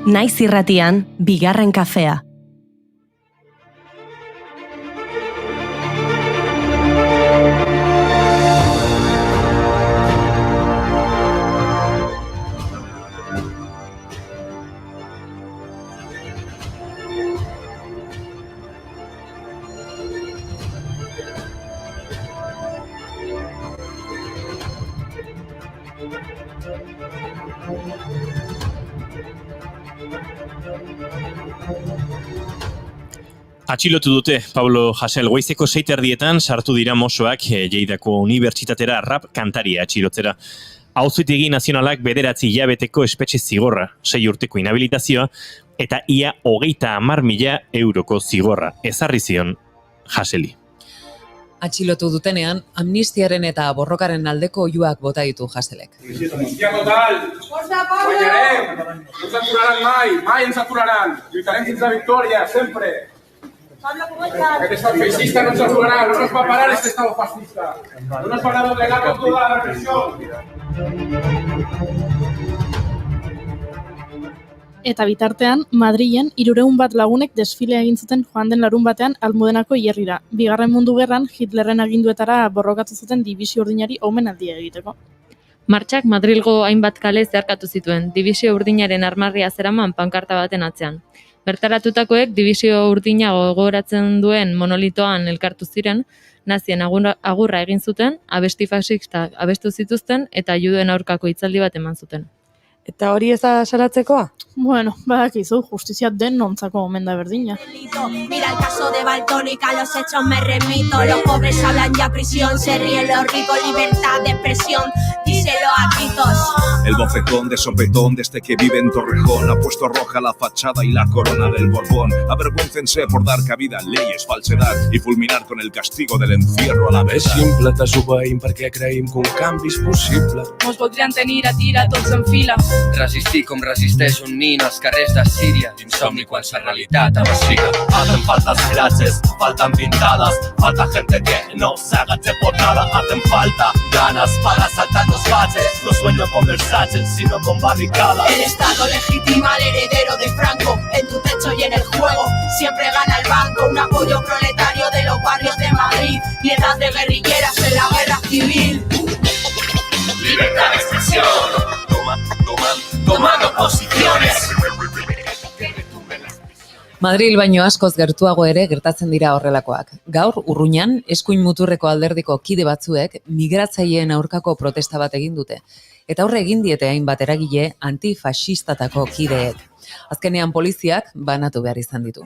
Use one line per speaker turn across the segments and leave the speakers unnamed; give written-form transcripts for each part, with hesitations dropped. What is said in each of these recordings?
Naiz irratian, bigarren kafea.
Atxilotu dute Pablo Hasél goizeko 6:30 sartu dira Mossoak Lleidako Unibertsitatera rap kantaria atxilotzera. Auzitegi nazionalak 9 hilabeteko espetxe zigorra, 6 urteko inhabilitazioa eta ia 30.000 euroko zigorra ezarri zion Haséli.
Atxilotu dutenean, amnistiaren eta borrokaren aldeko oihuak bota ditu Hasélek.
Amnistia total! Guanyarem! No ens aturaran mai ens aturaran! Lluitarem fins a victòria, sempre! Aquest estat feixista no ens aturarà, no nos va parar este estado fascista. No nos van a doblegar con toda la represión.
Eta bitartean, Madrilen 300 lagunek desfilea egin zuten joan den larunbatean Almudenako hilerrira. Bigarren Mundu Gerran Hitlerren aginduetara borrokatu zuten dibisio urdinari omenaldia egiteko.
Martxak Madrilgo hainbat kale zeharkatu zituen, dibisio urdinaren armarria zeraman pankarta baten atzean. Bertaratutakoek dibisio urdina gogoratzen duen monolitoan elkartu ziren, nazien agurra egin zuten, abesti faxistak abestu zituzten eta juduen aurkako hitzaldi bat eman zuten.
Eta hori ez da salatzekoa?
Bueno, badakizu, justizia den nontzako omen da berdina.
Mira el caso de Baltónica, los hechos me remito. Los pobres hablan ya prisión, se ríen los ricos, libertad de expresión. Díselo a gritos.
El bofetón de sopetón desde que vive en Torrejón ha puesto roja la fachada y la corona del Borbón. Avergüéncense por dar cabida a leyes, falsedad y fulminar con el castigo del encierro a la vez.
És simple, t'asobeïm perquè creïm que un canvi és possible.
Mos voldrien tenir a tira tots en fila.
Resistir com resisteix un nin als carrers de Síria. Insomni quan la realitat avasciga.
Hacen faltas frases, faltan pintadas, falta gente que no se agache por nada. Hacen falta ganas para saltar los baches. No sueño con Versace, sino con barricadas.
El Estado legitima al heredero de Franco. En tu techo y en el juego siempre gana el banco. Un apoyo proletario de los barrios de Madrid. Piedad de guerrilleras en la guerra civil.
Libertad de expresión. Tomando posiciones.
Madril baino askoz gertuago ere gertatzen dira horrelakoak. Gaur, Urruñan, eskuin muturreko alderdiko kide batzuek migratzaileen aurkako protesta bat egin dute. Eta aurre egin diete hainbat eragile antifaxistatako kideek. Azkenean poliziak banatu behar izan ditu.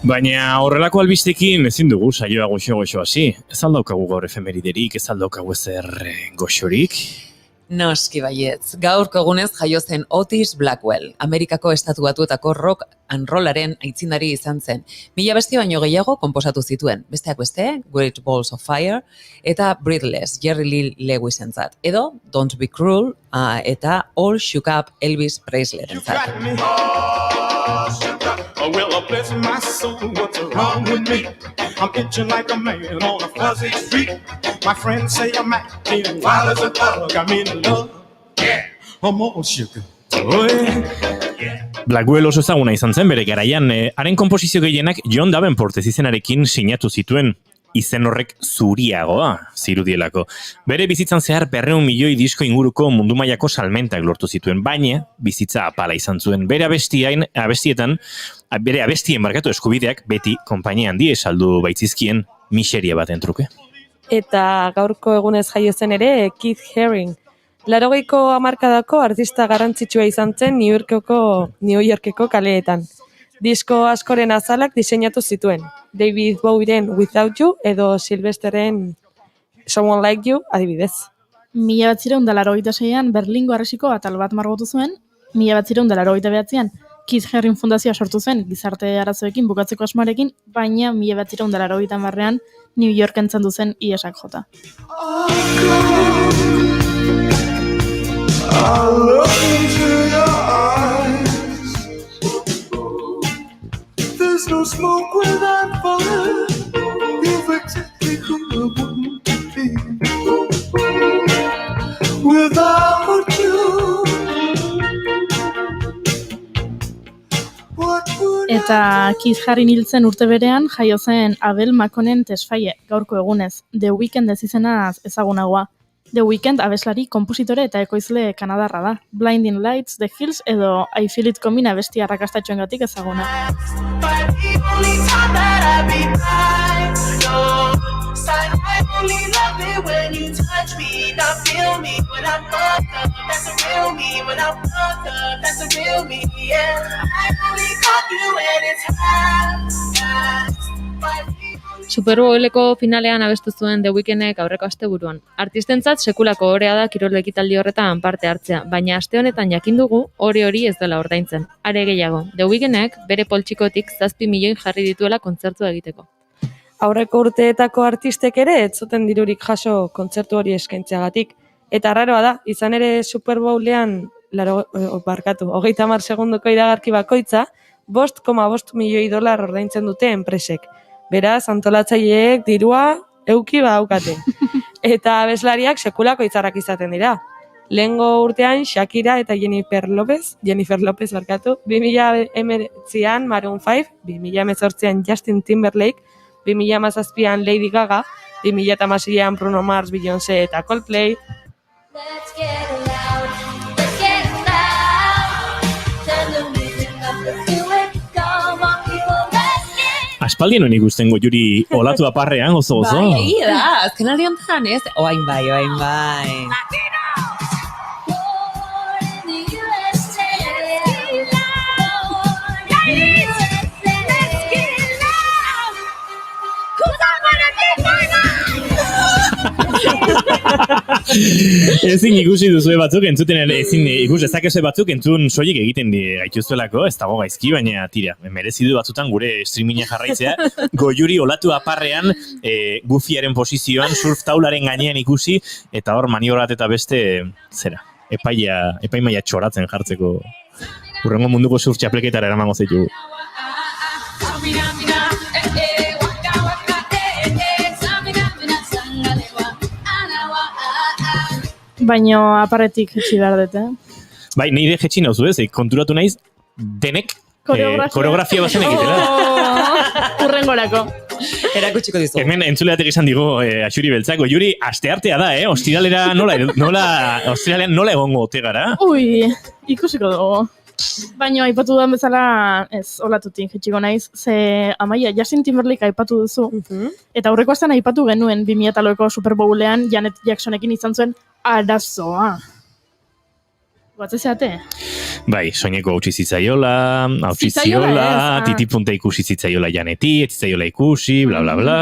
Baina horrelako albistekin ezin dugu saioa goxo hasi. Ez aldaukagu gaur efemeriderik, ez aldaukagu ezer goxorik.
Noski baietz, gaurko egunez jaio zen Otis Blackwell, Amerikako Estatu Batuetako rock and rollaren aitzindari izan zen. 1000 abesti baino gehiago konposatu zituen, besteak beste, Great Balls of Fire, eta Breathless, Jerry Lee Lewisentzat, edo Don't Be Cruel, eta All Shook Up Elvis Presleyrentzat.
Oh, well, bless my soul, what's wrong with me? I'm itching like a man on a fuzzy street. My friends say I'm acting wild as a dog. I'm in love, yeah, I'm all sugar. Oh, yeah.
Blackwell oso ezaguna izan zen bere garaian, haren konposizio gehienak John Davenport izenarekin sinatu zituen. Izen horrek zuriagoa zirudielako. Bere bizitzan zehar 200 milioi disko inguruko mundu mailako salmentak lortu zituen, baina bizitza apala izan zuen. Bere abestien eskubideak beti konpainia handia saldu baitzizkien miseria baten truke.
Eta gaurko egunez jaio zen ere Keith Haring. 80ko hamarkadako artista garrantzitsua izan zen New Yorkeko kaleetan. Disko askoren azalak diseinatu zituen. David Bowieren Without You edo Sylvesterren Someone Like You adibidez.
1986an Berlingo Harresiko atal bat margotu zuen, 1989an Keith Haring fundazioa sortu zen gizarte arazoekin bukatzeko asmoarekin, baina 1980ean New Yorken zendu zen IESak jota.
I look into your eyes. There's no smoke without fire. You've exactly who I want to be. Without you, what would
Eta Keith Haring hiltzen urte berean jaio zen Abel Maconen Tesfaye, gaurko egunez, The Weeknd ez izenaz ezagunagoa. The Weeknd abeslari, konpositore eta ekoizle kanadarra da. Blinding Lights, The Hills edo I Feel It Coming abesti arrakastatxoengatik ezaguna.
Super Bowleko finalean abestu zuen The Weekndek aurreko asteburuan. Artistentzat sekulako orea da kirol ekitaldi horretan parte hartzea, baina aste honetan jakin dugu hori ez dela ordaintzen. Are gehiago, The Weekndek bere poltsikotik 7 milioi jarri dituela kontzertua egiteko.
Aurreko urteetako artistek ere ez zuten dirurik jaso kontzertu hori eskaintzeagatik. Eta arraroa da, izan ere Super Bowlean 30 segundoko iragarki bakoitza, 5,5 milioi dolar ordaintzen dute enpresek. Beraz, antolatzaileek dirua euki aukate. Eta abeslariak sekulako hitzarrak izaten dira. Lehengo urtean Shakira eta Jennifer Lopez 2019an Maroon 5, 2018an Justin Timberlake, 2017an Lady Gaga, 2016an Bruno Mars, Beyoncé eta Coldplay.
Let's get loud, let's get loud. Turn the rhythm up, let's do it. Come on, people, let's get.
Aspaldien honi ikusten Juri olatu aparrean, oso.
Bai, egia da, azken aldian tan, ez? Oain bai.
Ezin ikusi duzue batzuk, entzuten ezin ikus ezakezue batzuk entzun soilik egiten gaituzuelako, ez dago gaizki, baina tira, merezi du batzutan gure streaminga jarraitzea. Goiuri olatu aparrean, Buffyaren posizioan, surf taularen gainean ikusi, eta hor maniorat eta beste, epaimaia txoratzen jartzeko. Hurrengo munduko surf txapleketara eramango zaitu.
Baino aparetik jetxi behar dut,
Bai, nire jetxi nauzu ez, konturatu naiz, denek koreografia bazen egitela.
Urrengorako.
Erakutsiko dizu.
Hemen entzuleatek esan digo, Axuri Beltzako, Juri, asteartea da, ostiralera nola egongo ote gara?
Ui, ikusiko dugu. Baina aipatu dudan bezala, ez, olatutik jetxiko naiz, ze Amaia, Justin Timberlake aipatu duzu, eta aurreko astean aipatu genuen 2008ko Super Bowlean Janet Jacksonekin izan zuen arazoa. Guatzezeate?
Bai, soineko hautsi zitzaiola, titipunta ikusi zitzaiola Janeti, ez zitzaiola ikusi, bla, bla, bla.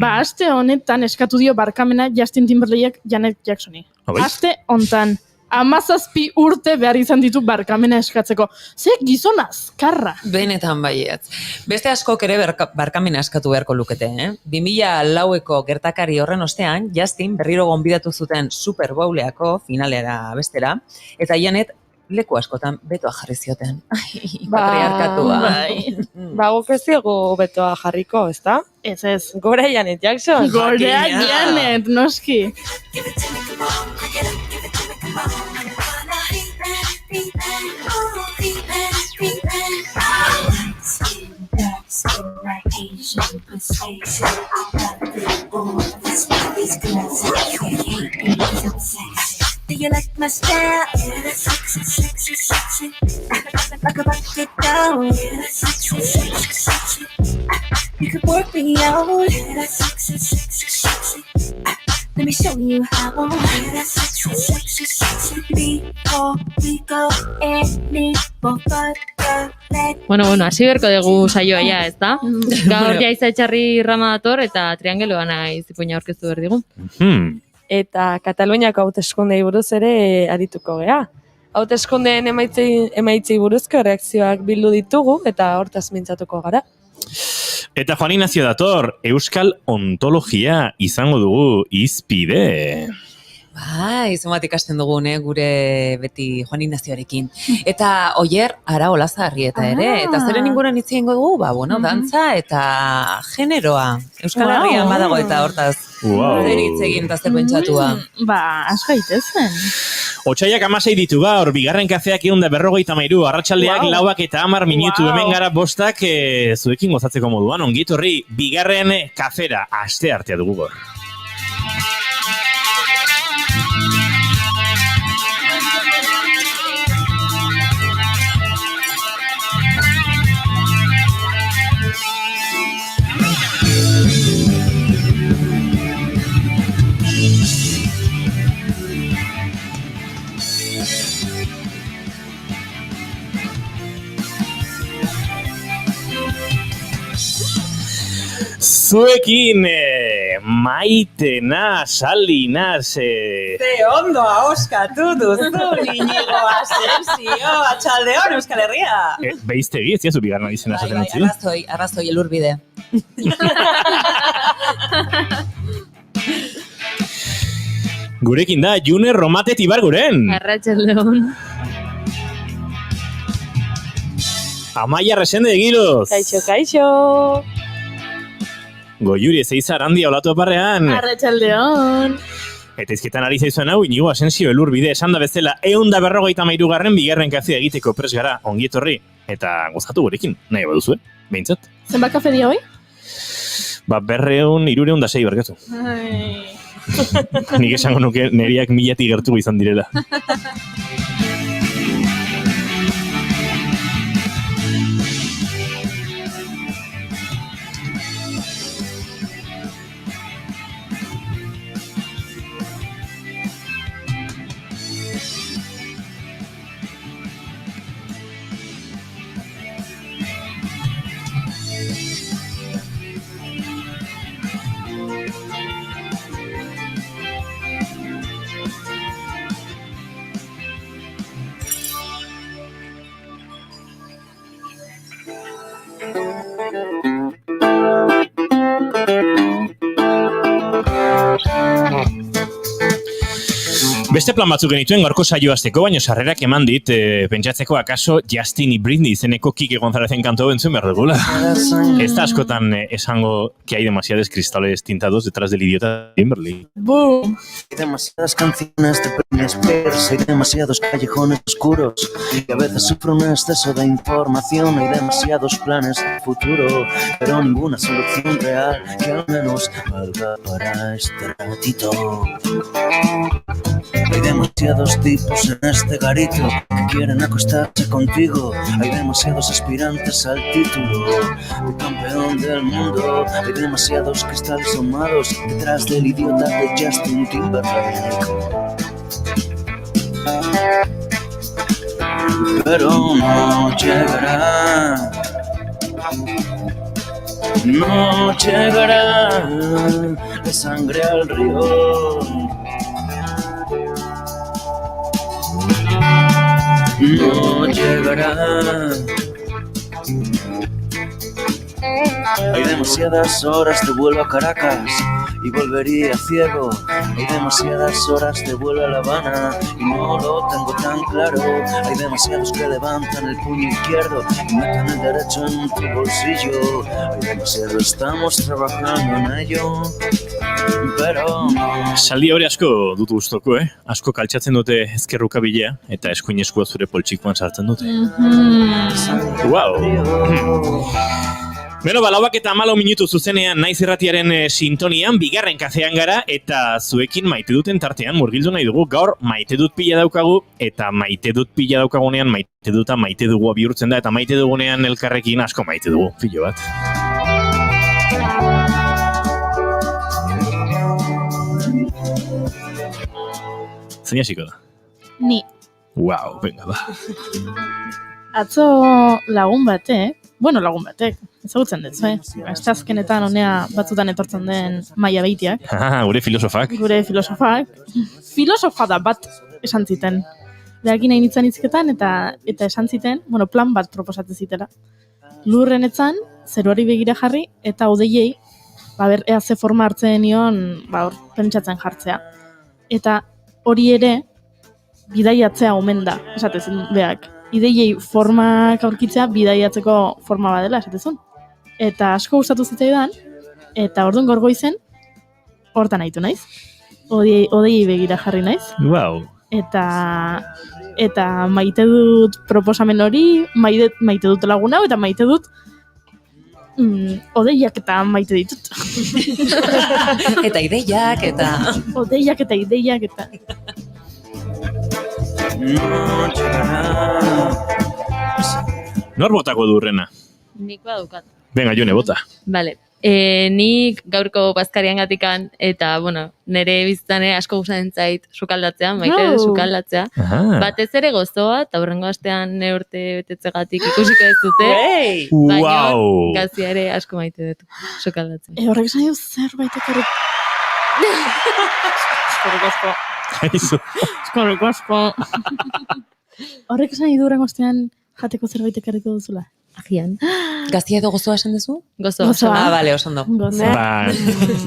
Ba, aste honetan eskatu dio barkamena Justin Timberlakeek Janet Jacksoni. Aste honetan. 17 urte behar izan ditu barkamena eskatzeko. Ze gizon azkarra.
Benetan baietz. Beste askok ere barkamena eskatu beharko lukete, 2004ko gertakari horren ostean, Justin berriro gonbidatu zuten Super Bowleako finalera bestera, eta Janet leku askotan betoa jarri zioten. Patriarkatua.
Ba, guk ez dugu betoa jarriko, ezta?
Ez.
Gora Janet Jackson.
Gora Janet, noski.
Do you like my style? Yeah, that's sexy, sexy, sexy. Like a bucket down. Yeah, that's sexy, sexy, sexy. You could work me out. Yeah, that's sexy, sexy, sexy. Let me show you how. Yeah, that's sexy, sexy, sexy. Before we go any more further,
Bueno, hasi berko dugu saioa ja, ez da? Gaur jaiza etxarri rama dator eta triangeloa naiz ipuina aurkeztu behar digu.
Eta Kataluniako hauteskundei buruz ere arituko gea. Hauteskundeen emaitzei buruzko reakzioak bildu ditugu eta hortaz mintzatuko gara.
Eta Juan Ignacio dator, Euskal Ontologia izango dugu hizpide.
Izumat ikasten dugun, gure beti Juan Ignazioarekin. Eta Oier Araolazarrieta ere, eta zeren inguruan hitz egingo dugu, dantza eta generoa. Euskal Herrian badago eta hortaz. Zer hitz egin eta zer pentsatua.
Az gaitezen.
Otsaiak 16 ditu gaur, bigarren kafeak 153, arratsaldeak 4 eta 10 minutu, hemen gara bostak zuekin gozatzeko moduan, ongi etorri bigarren kafera, aste artea dugu gaur. Zuekin, Maitena, Salinas...
Ze ondo ahoskatu duzu, Inigo Asensio, atxaldeon Euskal Herria.
Beiztegi, ez ziazu bigarren izena esaten utzi?
Arrazoi, elurbide.
Gurekin da, June Romatet Ibarguren.
Arratxaldeon.
Amaia Resende de Gilos.
Kaixo.
Goiuri Ezeizar handia olatu aparrean.
Arratxaldeon.
Eta izketan ari zaizuen hau, Inigo Asensio elurbide esan da bezala 153 bigarren kafea egiteko pres gara, ongi etorri. Eta gozatu gurekin, nahi baduzue, behintzat.
Zenbat kafe dia hoi?
200-306 barkatu. Nik esango nuke neriak 1000 gertu izan direla. Beste plan batzuk genituen gaurko saio hasteko, baina sarrerak eman dit, pentsatzeko akaso Justin y Britney izeneko Kike Gonzalezen kanto entzun behar dugula. Ez da askotan esango que hay demasiados cristales tintados detrás del idiota Timberlake.
Boom.
Hay demasiadas canciones de Britney Spears, hay demasiados callejones oscuros y a veces sufro un exceso de información, hay demasiados planes de futuro, pero ninguna solución real que al menos valga para este ratito. Hay demasiados tipos en este garito que quieren acostarse contigo. Hay demasiados aspirantes al título de campeón del mundo. Hay demasiados cristales ahumados detrás del idiota de Justin Timberlake. Pero no llegará. No llegará de sangre al río. No llegará. Hay demasiadas horas de vuelo a Caracas y volvería ciego. Hay demasiadas horas de vuelo a La Habana y no lo tengo tan claro. Hay demasiados que levantan el puño izquierdo y meten el derecho en tu bolsillo. Hay demasiado, estamos trabajando en ello. Pero
Saldi hori asko dut gustoko, asko kaltsatzen dute ezkerruka bilea eta eskuin eskua zure poltsikoan sartzen dute. Wow. Beno, 4:14 minutu zuzenean naiz irratiaren sintonian, bigarren kafean gara, eta zuekin maite duten tartean murgildu nahi dugu. Gaur maite dut pila daukagu, eta maite dut pila daukagunean maite duta maite dugu bihurtzen da, eta maite dugunean elkarrekin asko maite dugu, pilo bat. Zein hasiko da?
Ni.
Wow, venga, ba.
Atzo lagun batek, ezagutzen dut, Astazkenetan honea batzutan etortzen den Maia Beitiak.
Gure filosofak.
Gure filosofak. Filosofa da bat esan ziten. Behakin nahi nintzen izketan, eta esan ziten, plan bat proposatzen zitela. Lurren etzan, zeruari begira jarri, eta odeiei, ea ze forma hartzen nion, pentsatzen jartzea. Eta hori ere, bidaiatzea omen da, esatezen beak. Ideiei formak aurkitzea, bidaiatzeko forma badela, esatezun. Eta asko gustatu zitzaidan, eta orduan gaur goizen, hortan nahitu naiz. Odeiei begira jarri naiz.
Wow.
Eta maite dut proposamen hori, maite dut lagun hau, eta maite dut odeiak eta maite ditut.
Eta ideiak, eta...
Odeiak eta ideiak, eta...
Nor botako du Urrena?
Nik badukat.
Venga, Jone, bota.
Vale. Nik gaurko bazkarian gatikan, eta, nire bizitzan asko gustatzen zait sukaldatzea, maite dut sukaldatzea. Batez ere gozoa, eta hurrengo astean ne urte betetzegatik ikusiko ez dute. Baina, gazia ere asko maite dut sukaldatzen.
Horrek esan dut zerbait ekarrik. Eskorrik asko. Horrek esan dut hurrengo astean jateko zerbait ekarriko duzula.
Agian. Gazia edo gozoa esan duzu?
Gozoa.
Bale, oso ondo.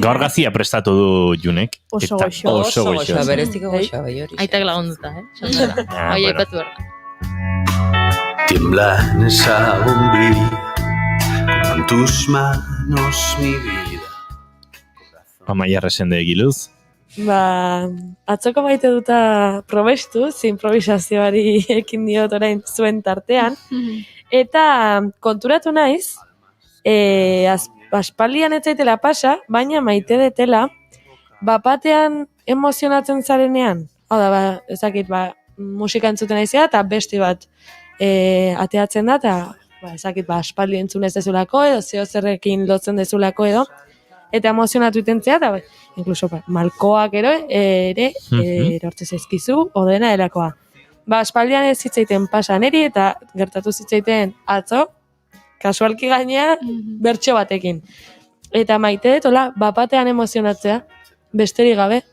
Gaur gazia prestatu du Junek.
Oso goxo.
Oso goxo, bereziko goxo, bai hori.
Aitak lagunduta, Oie, ipatu hor.
Tiembla en esa bombilla, con tus manos mi vida.
Amaia Resende egiluz.
Atzoko maite duta probestuz, improvisazioari ekin diot orain zuen tartean, eta konturatu naiz, aspaldian ez zaitela pasa, baina maite detela, bapatean emozionatzen zarenean, hau da, ezakit, musika entzuten naizea, eta beste bat ateatzen da, eta ezakit, aspaldi entzun ez dezulako edo, zeo zerrekin lotzen dezulako edo, eta emozionatu itentzea, eta inkluso malkoak ere erortzez ezkizu, odena erakoa. Aspaldian ez zitzaiten pasa neri, eta gertatu zitzaiten atzo, kasualki gainea, bertso batekin. Eta maite dut, bapatean emozionatzea, besterik gabe,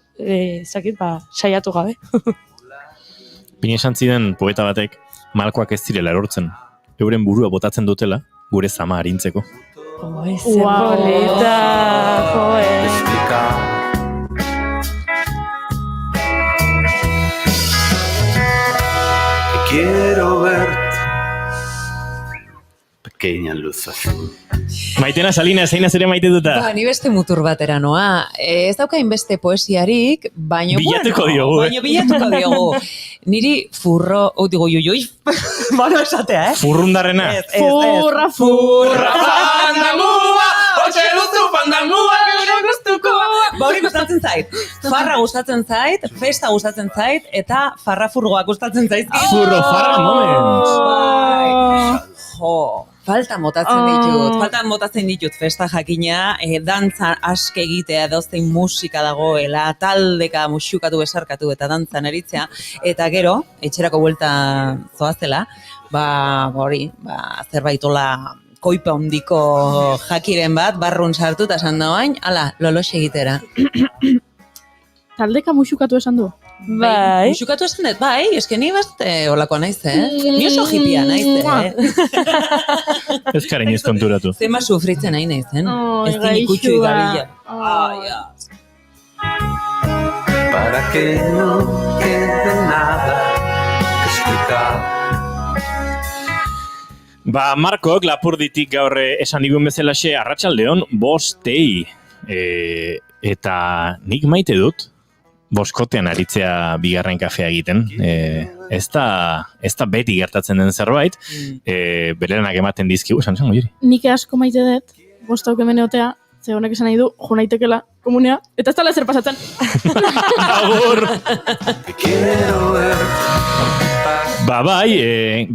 saiatu gabe.
Pine esan ziren poeta batek, malkoak ez zirela erortzen. Euren burua botatzen dutela, gure zama harintzeko.
Zer boleta, joe.
Quiero verte, pequeña luz azul.
Maitena Salina, zeina zere maite duta?
Ni beste mutur batera noa. Ez daukain beste poesiarik, baina
bilatuko diogu.
Bilatuko diogu. Niri furro, digo, juiui, esatea,
Furrundarrena.
Furra, fandangua, otxe luzu fandangua, gure gustuko. Hori gustatzen zait. Farra gustatzen zait, festa gustatzen zait, eta farra furgoak gustatzen zait.
Furro, farra moment.
Jo, faltan botatzen ditut festa jakina, dantza aske egitea, edozein musika dagoela, taldeka musukatu besarkatu eta dantzan eritzea, eta gero, etxerako buelta zoazela, zerbaitola koipa hondiko jakiren bat, barrun sartu eta esan dagoain, loloxe egitera.
Taldeka musukatu esan du?
Bai.
Musukatu esan dut, eske ni beste olakoa naiz, Ni oso hipia naiz,
Ez karen ez konturatu.
Zema sufritzen nahi naiz, Ez dinikutxu igabila.
Para que no quede nada que explicar.
Markok Lapurditik gaur esan digun bezalaxe arratsaldeon bostei. Eta nik maite dut, boskotean aritzea bigarren kafea egiten. Ez da beti gertatzen den zerbait, berenak ematen dizkigu, esan Jiri.
Nik asko maite dut, bostauk hemen egotea, ze honek esan nahi du, jo naitekela komunea, eta ez tala zer pasatzen.
Agur!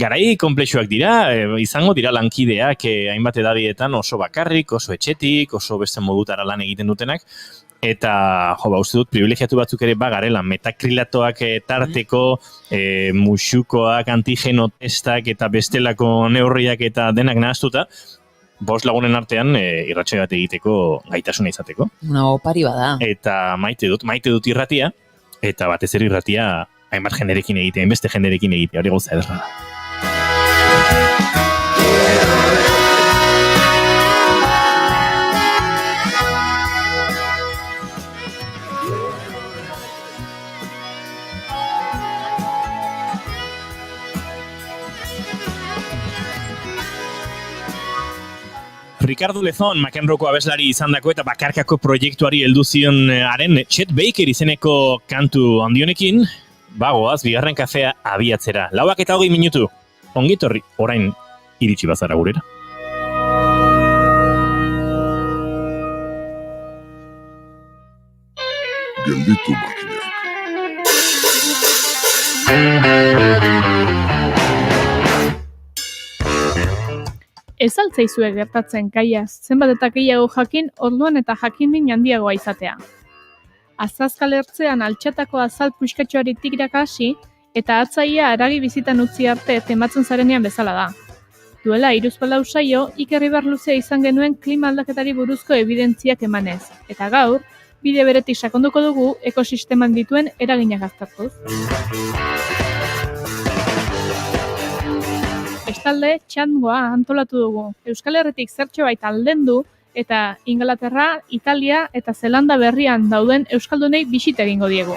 Garai komplexuak dira, izango dira lankideak hainbat edadietan oso bakarrik, oso etxetik, oso beste modutara lan egiten dutenak, eta uste dut privilegiatu batzuk ere bagarela, metakrilatoak tarteko, musukoak, antigeno testak eta bestelako neurriak eta denak nahaztuta, 5 lagunen artean irratsaio bat egiteko gaitasuna izateko.
Opari bada.
Eta maite dut irratia, eta batez ere irratia hainbat jenderekin egitea, hainbeste jenderekin egitea, hori gauza ederra da. Ricardo Lezon, McEnroeko abeslari izandako eta bakarkako proiektuari heldu zion haren Chet Baker izeneko kantu handionekin, bagoaz, bigarren kafea abiatzera. 4:20 minutu. Ongitorri, orain iritsi bazara gurera.
Gelditu makinak.
Ez altzaizue gertatzen kaiaz, zenbat eta gehiago jakin, orduan eta jakin-min handiagoa izatea. Azazkal ertzean altxatako azal puskatxoari tigraka hasi, eta atzaia haragi bizitan utzi arte tematzen zarenean bezala da. Duela 3-4 saio, Iker Ibarluzea izan genuen klima aldaketari buruzko ebidentziak emanez, eta gaur, bide beretik sakonduko dugu ekosisteman dituen eraginak aztertuz. Bestalde, txangoa antolatu dugu. Euskal Herritik zertxo baita aldendu eta Ingalaterra, Italia eta Zelanda berrian dauden euskaldunei bisita egingo diegu.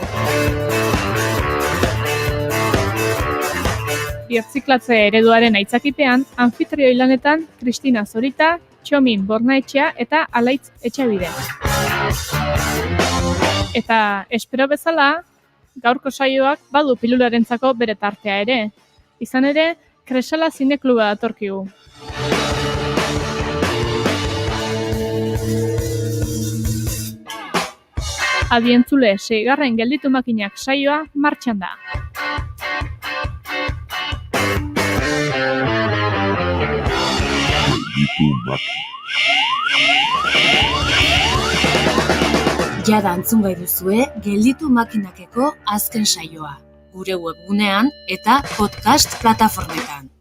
Birtziklatze ereduaren aitzakipean, anfitrioi lanetan Kristina Zorita, Txomin Bornaetxea eta Alaitz Etxabide. Eta espero bezala, gaurko saioak badu pilularentzako bere tartea ere. Izan ere, Kresala Zinekluba datorkigu. Adientzule, 6. gelditu makinak saioa martxan da.
Jada antzun bai duzue, gelditu makinakeko azken saioa. Gure webgunean eta podcast plataformetan.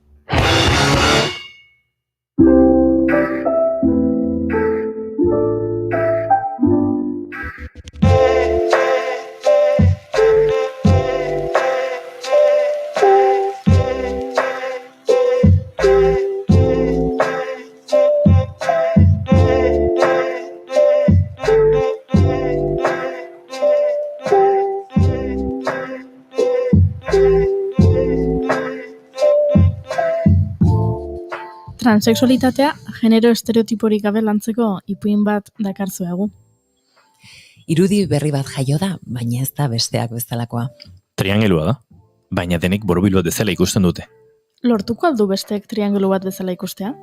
Transexualitatea genero estereotiporik gabe lantzeko ipuin bat dakartzuegu.
Irudi berri bat jaio da, baina ez da besteak bezalakoa.
Triangelua da, baina denek borobil bat bezala ikusten dute.
Lortuko aldu besteek triangelu bat bezala ikustea?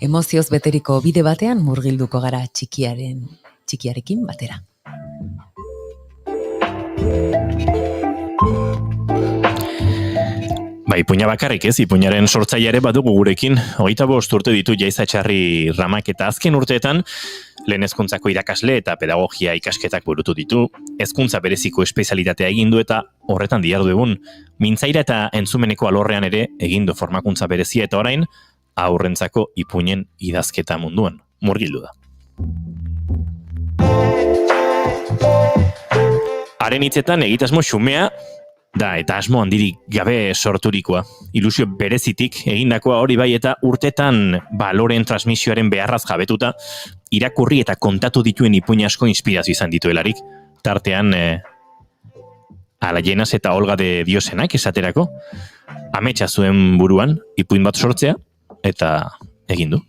Emozioz beteriko bide batean murgilduko gara txikiarekin batera.
Ba, ipuina bakarrik ez, ipuinaren sortzaileare badugu gurekin, 25 urte ditu Jaiza Etxarri Ramak eta azken urteetan lehen hezkuntzako irakasle eta pedagogia ikasketak burutu ditu, hezkuntza bereziko espezialitatea egin du eta horretan dihardu egun, mintzaira eta entzumeneko alorrean ere egin du formakuntza berezia eta orain aurrentzako ipuinen idazketa munduan, murgildu da. Haren hitzetan egitasmo xumea da eta asmo handirik gabe sorturikoa. Ilusio berezitik egindakoa hori bai eta urtetan baloren transmisioaren beharraz jabetuta, irakurri eta kontatu dituen ipuin asko inspirazio izan dituelarik. Tartean, Ala Llenas eta Olga de Diosenak esaterako, ametsa zuen buruan ipuin bat sortzea eta egin du.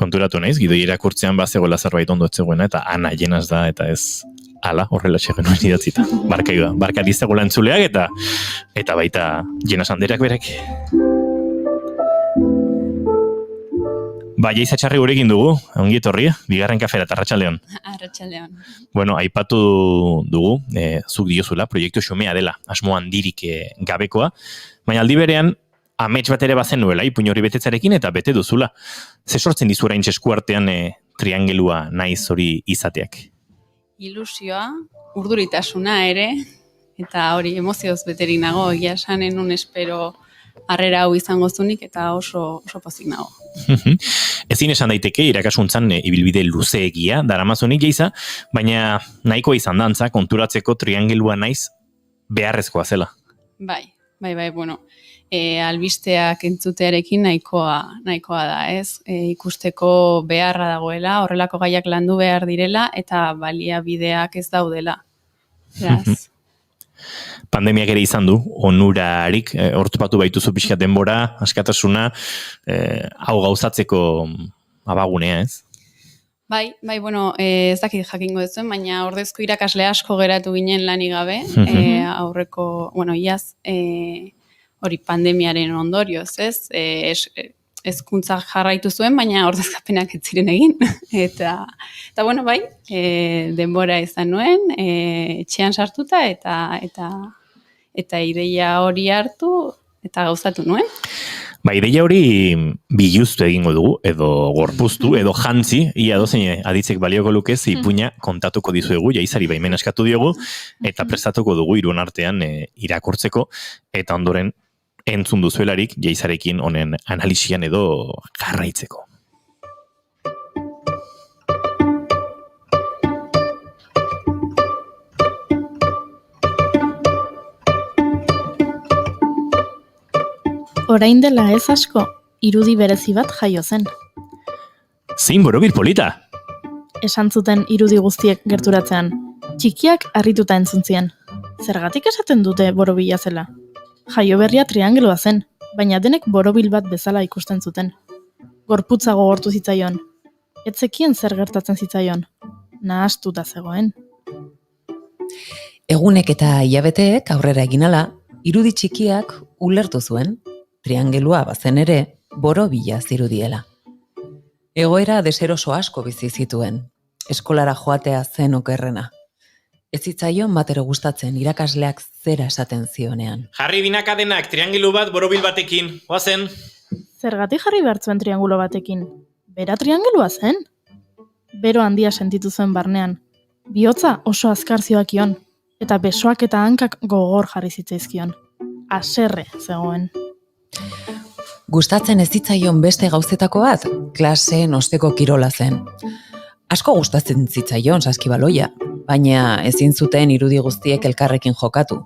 Konturatu naiz, gidoi irakurtzean bazegoela zerbait ondo etzegoena eta Ana Llenas da eta ez ala horrela genuen idatzita. Barka dizagoela entzuleak eta baita Llenas andereak berek. Ba, Jaiza Etxarri gurekin dugu, ongi etorri, bigarren kafera eta arratsaldeon.
Arratsaldeon.
Bueno, aipatu dugu, zuk diozula, proiektu xumea dela, asmo handirik gabekoa, baina aldi berean, amets bat ere bazen nuela, ipuin hori betetzarekin eta bete duzula. Ze sortzen dizu orain eskuartean triangelua naiz hori izateak?
ilusioa, urduritasuna ere, eta hori emozioz beterik nago, egia esan enun espero harrera hau izango zunik, eta oso pozik nago.
Ezin esan daiteke irakasuntzan ibilbide luzeegia daramazunik geiza, baina nahikoa izan dantza konturatzeko triangelua naiz beharrezkoa zela.
Bai, bueno, albisteak entzutearekin nahikoa da, ez? Ikusteko beharra dagoela, horrelako gaiak landu behar direla, eta baliabideak ez daudela. Beraz.
Pandemiak ere izan du, onurarik, hortopatu baituzu pixka denbora, askatasuna, hau gauzatzeko abagunea, ez?
Bai, bueno, ez dakit jakingo duzuen, baina ordezko irakasle asko geratu ginen lanik gabe, aurreko, bueno, iaz, hori pandemiaren ondorioz, ez? Hezkuntza jarraitu zuen, baina ordezkapenak ez ziren egin. Eta bueno, bai, denbora izan nuen, etxean sartuta, eta ideia hori hartu, eta gauzatu nuen.
Ba, ideia hori biluztu egingo dugu, edo gorpuztu, edo jantzi, ia dozein aditzek balioko lukez, ipuina kontatuko dizuegu, jaizari baimen eskatu diogu, eta prestatuko dugu irun artean irakurtzeko, eta ondoren entzun duzuelarik jaizarekin honen analisian edo jarraitzeko.
Orain dela ez asko, irudi berezi bat jaio zen.
Zein borobil polita!
Esan zuten irudi guztiek gerturatzean. Txikiak harrituta entzuntzien. Zergatik esaten dute borobila zela? Jaio berria triangeloa zen, baina denek borobil bat bezala ikusten zuten. Gorputza gogortu zitzaion. Ez zekien zer gertatzen zitzaion. Nahastuta zegoen.
Egunek eta hilabeteek aurrera eginala, irudi txikiak ulertu zuen, triangelua bazen ere borobila zirudiela. Egoera deseroso asko bizi zituen, eskolara joatea zen okerrena. Ez zitzaion batero gustatzen irakasleak zera esaten zionean.
Jarri binakadenak triangelu bat borobil batekin, oazen?
Zergatik jarri behar zuen triangulo batekin? Bera triangelua zen? Bero handia sentitu zuen barnean. Bihotza oso azkar zioakion, eta besoak eta hankak gogor jarri zitzaizkion. Haserre zegoen.
Gustatzen ez zitzaion beste gauzetako bat, klaseen osteko kirola zen. Asko gustatzen zitzaion saskibaloia, baina ezin zuten irudi guztiek elkarrekin jokatu.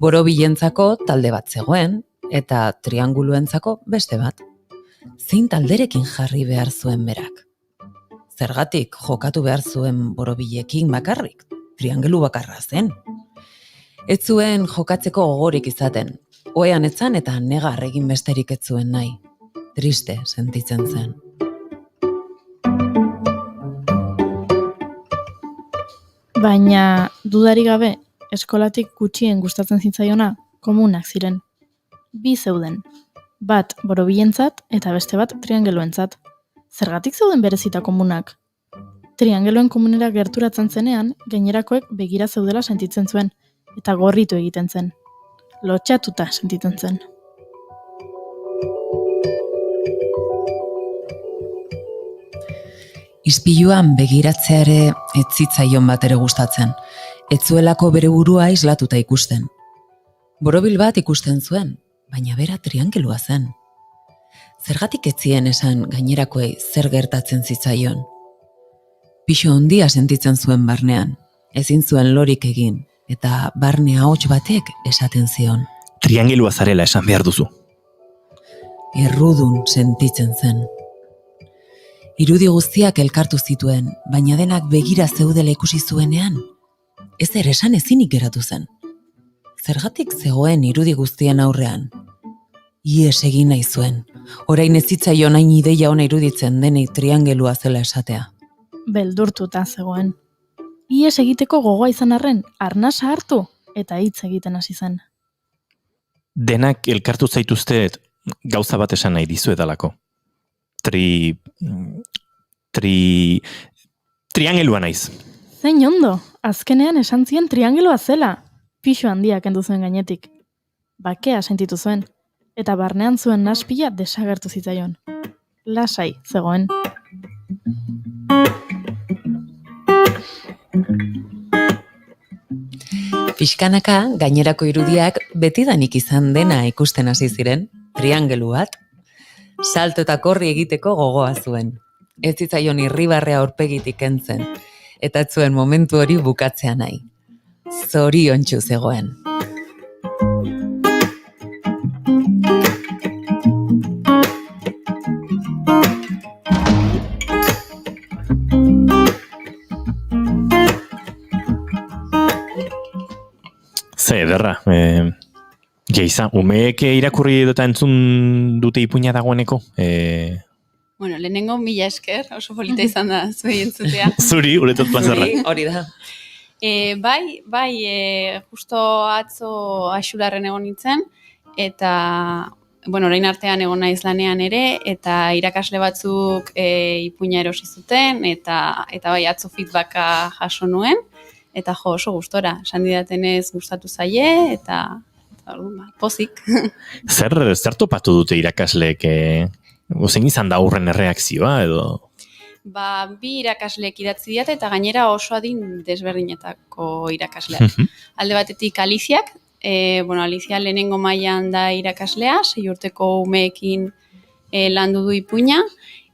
Borobilentzako talde bat zegoen, eta trianguluentzako beste bat. Zein talderekin jarri behar zuen berak? Zergatik jokatu behar zuen borobilekin bakarrik, triangelu bakarra zen. Ez zuen jokatzeko gogorik izaten, ohean etzan eta negar egin besterik ez zuen nahi. Triste sentitzen zen.
Baina, dudari gabe, eskolatik gutxien gustatzen zitzaiona, komunak ziren. Bi zeuden, bat borobilentzat eta beste bat triangeluentzat. Zergatik zeuden berezita komunak? Triangeluen komunera gerturatzen zenean, gainerakoek begira zeudela sentitzen zuen, eta gorritu egiten zen. Lotxatuta sentitzen zen.
Ispiluan begiratzeare ez zitzaion bat ere gustatzen. Ez zuelako bere burua islatuta ikusten. Borobil bat ikusten zuen, baina bera triangelua zen. Zergatik ez zien esan gainerakoei zer gertatzen zitzaion. Pixo handia sentitzen zuen barnean, ezin zuen lorik egin, eta barne ahots batek esaten zion.
Triangelua zarela esan behar duzu.
Errudun sentitzen zen. Irudi guztiak elkartu zituen, baina denak begira zeudela ikusi zuenean, ez ere esan ezinik geratu zen. Zergatik zegoen irudi guztien aurrean? Ies egin nahi zuen, orain ez zitzaion hain ideia ona iruditzen denei triangelua zela esatea.
Beldurtuta zegoen. Ies egiteko gogoa izan arren, arnasa hartu eta hitz egiten hasi zen.
Denak elkartu zaituzte gauza bat esan nahi dizuedalako. Triangelua naiz.
Zein ondo, azkenean esan zien triangelua zela. Pixo handia kendu zuen gainetik. Bakea sentitu zuen, eta barnean zuen naspila desagertu zitzaion. Lasai zegoen.
Pixkanaka, gainerako irudiak betidanik izan dena ikusten hasi ziren, triangelu bat. Salto eta korri egiteko gogoa zuen. Ez zitzaion irribarrea aurpegitik kentzen, eta ez zuen momentu hori bukatzea nahi. Zoriontsu zegoen.
Ze ederra, Geiza, umeek irakurri eta entzun dute ipuina dagoeneko?
Bueno, lehenengo 1000 esker, oso polita izan da zuei entzutea.
Zuri, uretot plazerra.
Hori da.
Bai, justo atzo Axularren egon nintzen, eta, bueno, orain artean egon naiz lanean ere, eta irakasle batzuk ipuina erosi zuten, eta bai, atzo feedbacka jaso nuen, eta oso gustora, esan didatenez gustatu zaie, eta pozik.
Zer topatu dute irakasleek, zein izan da aurren erreakzioa, edo?
Bi irakasleek idatzi diat, eta gainera oso adin desberdinetako irakasleak. Alde batetik Aliziak, Alizia lehenengo mailan da irakaslea, 6 urteko umeekin landu du ipuina,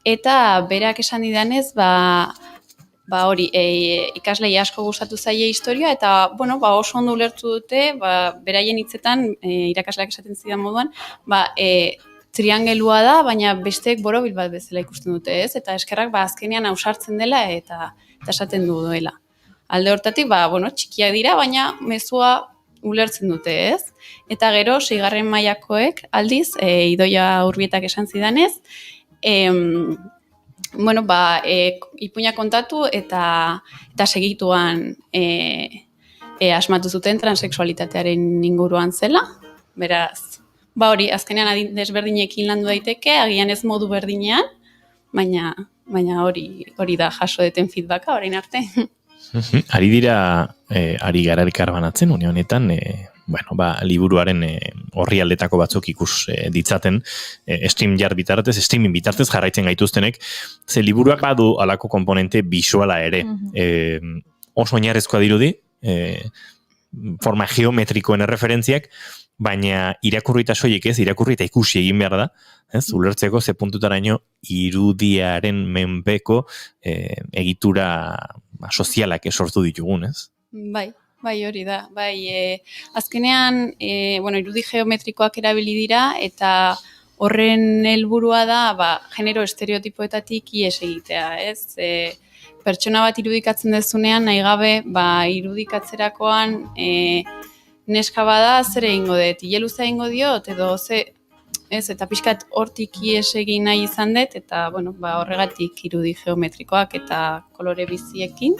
eta berak esan didanez, hori, ikaslei asko gustatu zaie historia, eta, oso ondo ulertu dute, beraien hitzetan, irakasleak esaten zidan moduan, triangelua da, baina besteek borobil bat bezala ikusten dute, ez? Eta eskerrak azkenean ausartzen dela eta esaten duela. Alde hortatik, txikiak dira, baina mezua ulertzen dute, ez? Eta gero, 6. mailakoek aldiz, Idoia Urbietak esan zidanez, ipuina kontatu eta segituan asmatu zuten transexualitatearen inguruan zela. Beraz, hori, azkenean adin desberdinekin landu daiteke, agian ez modu berdinean, baina hori da jaso deten feedbacka orain arte.
Ari gara elkarbanatzen, une honetan, liburuaren orrialdetako batzuk ikus ditzaten, streaming bitartez jarraitzen gaituztenek, ze liburuak badu alako komponente bisuala ere. Oso oinarrezkoa dirudi, forma geometrikoen erreferentziak, baina irakurri eta soilik ez, irakurri eta ikusi egin behar da, ez, ulertzeko ze puntutaraino irudiaren menpeko egitura sozialak sortu ditugun, ez?
Bai, hori da. Azkenean, irudi geometrikoak erabili dira, eta horren helburua da, genero estereotipoetatik ies egitea, ez? Pertsona bat irudikatzen dezunean, nahi gabe, irudikatzerakoan neska bada zer egingo dut, ileluza egingo diot, edo eta pixkat hortik ies egin nahi izan dut, eta horregatik irudi geometrikoak eta kolore biziekin.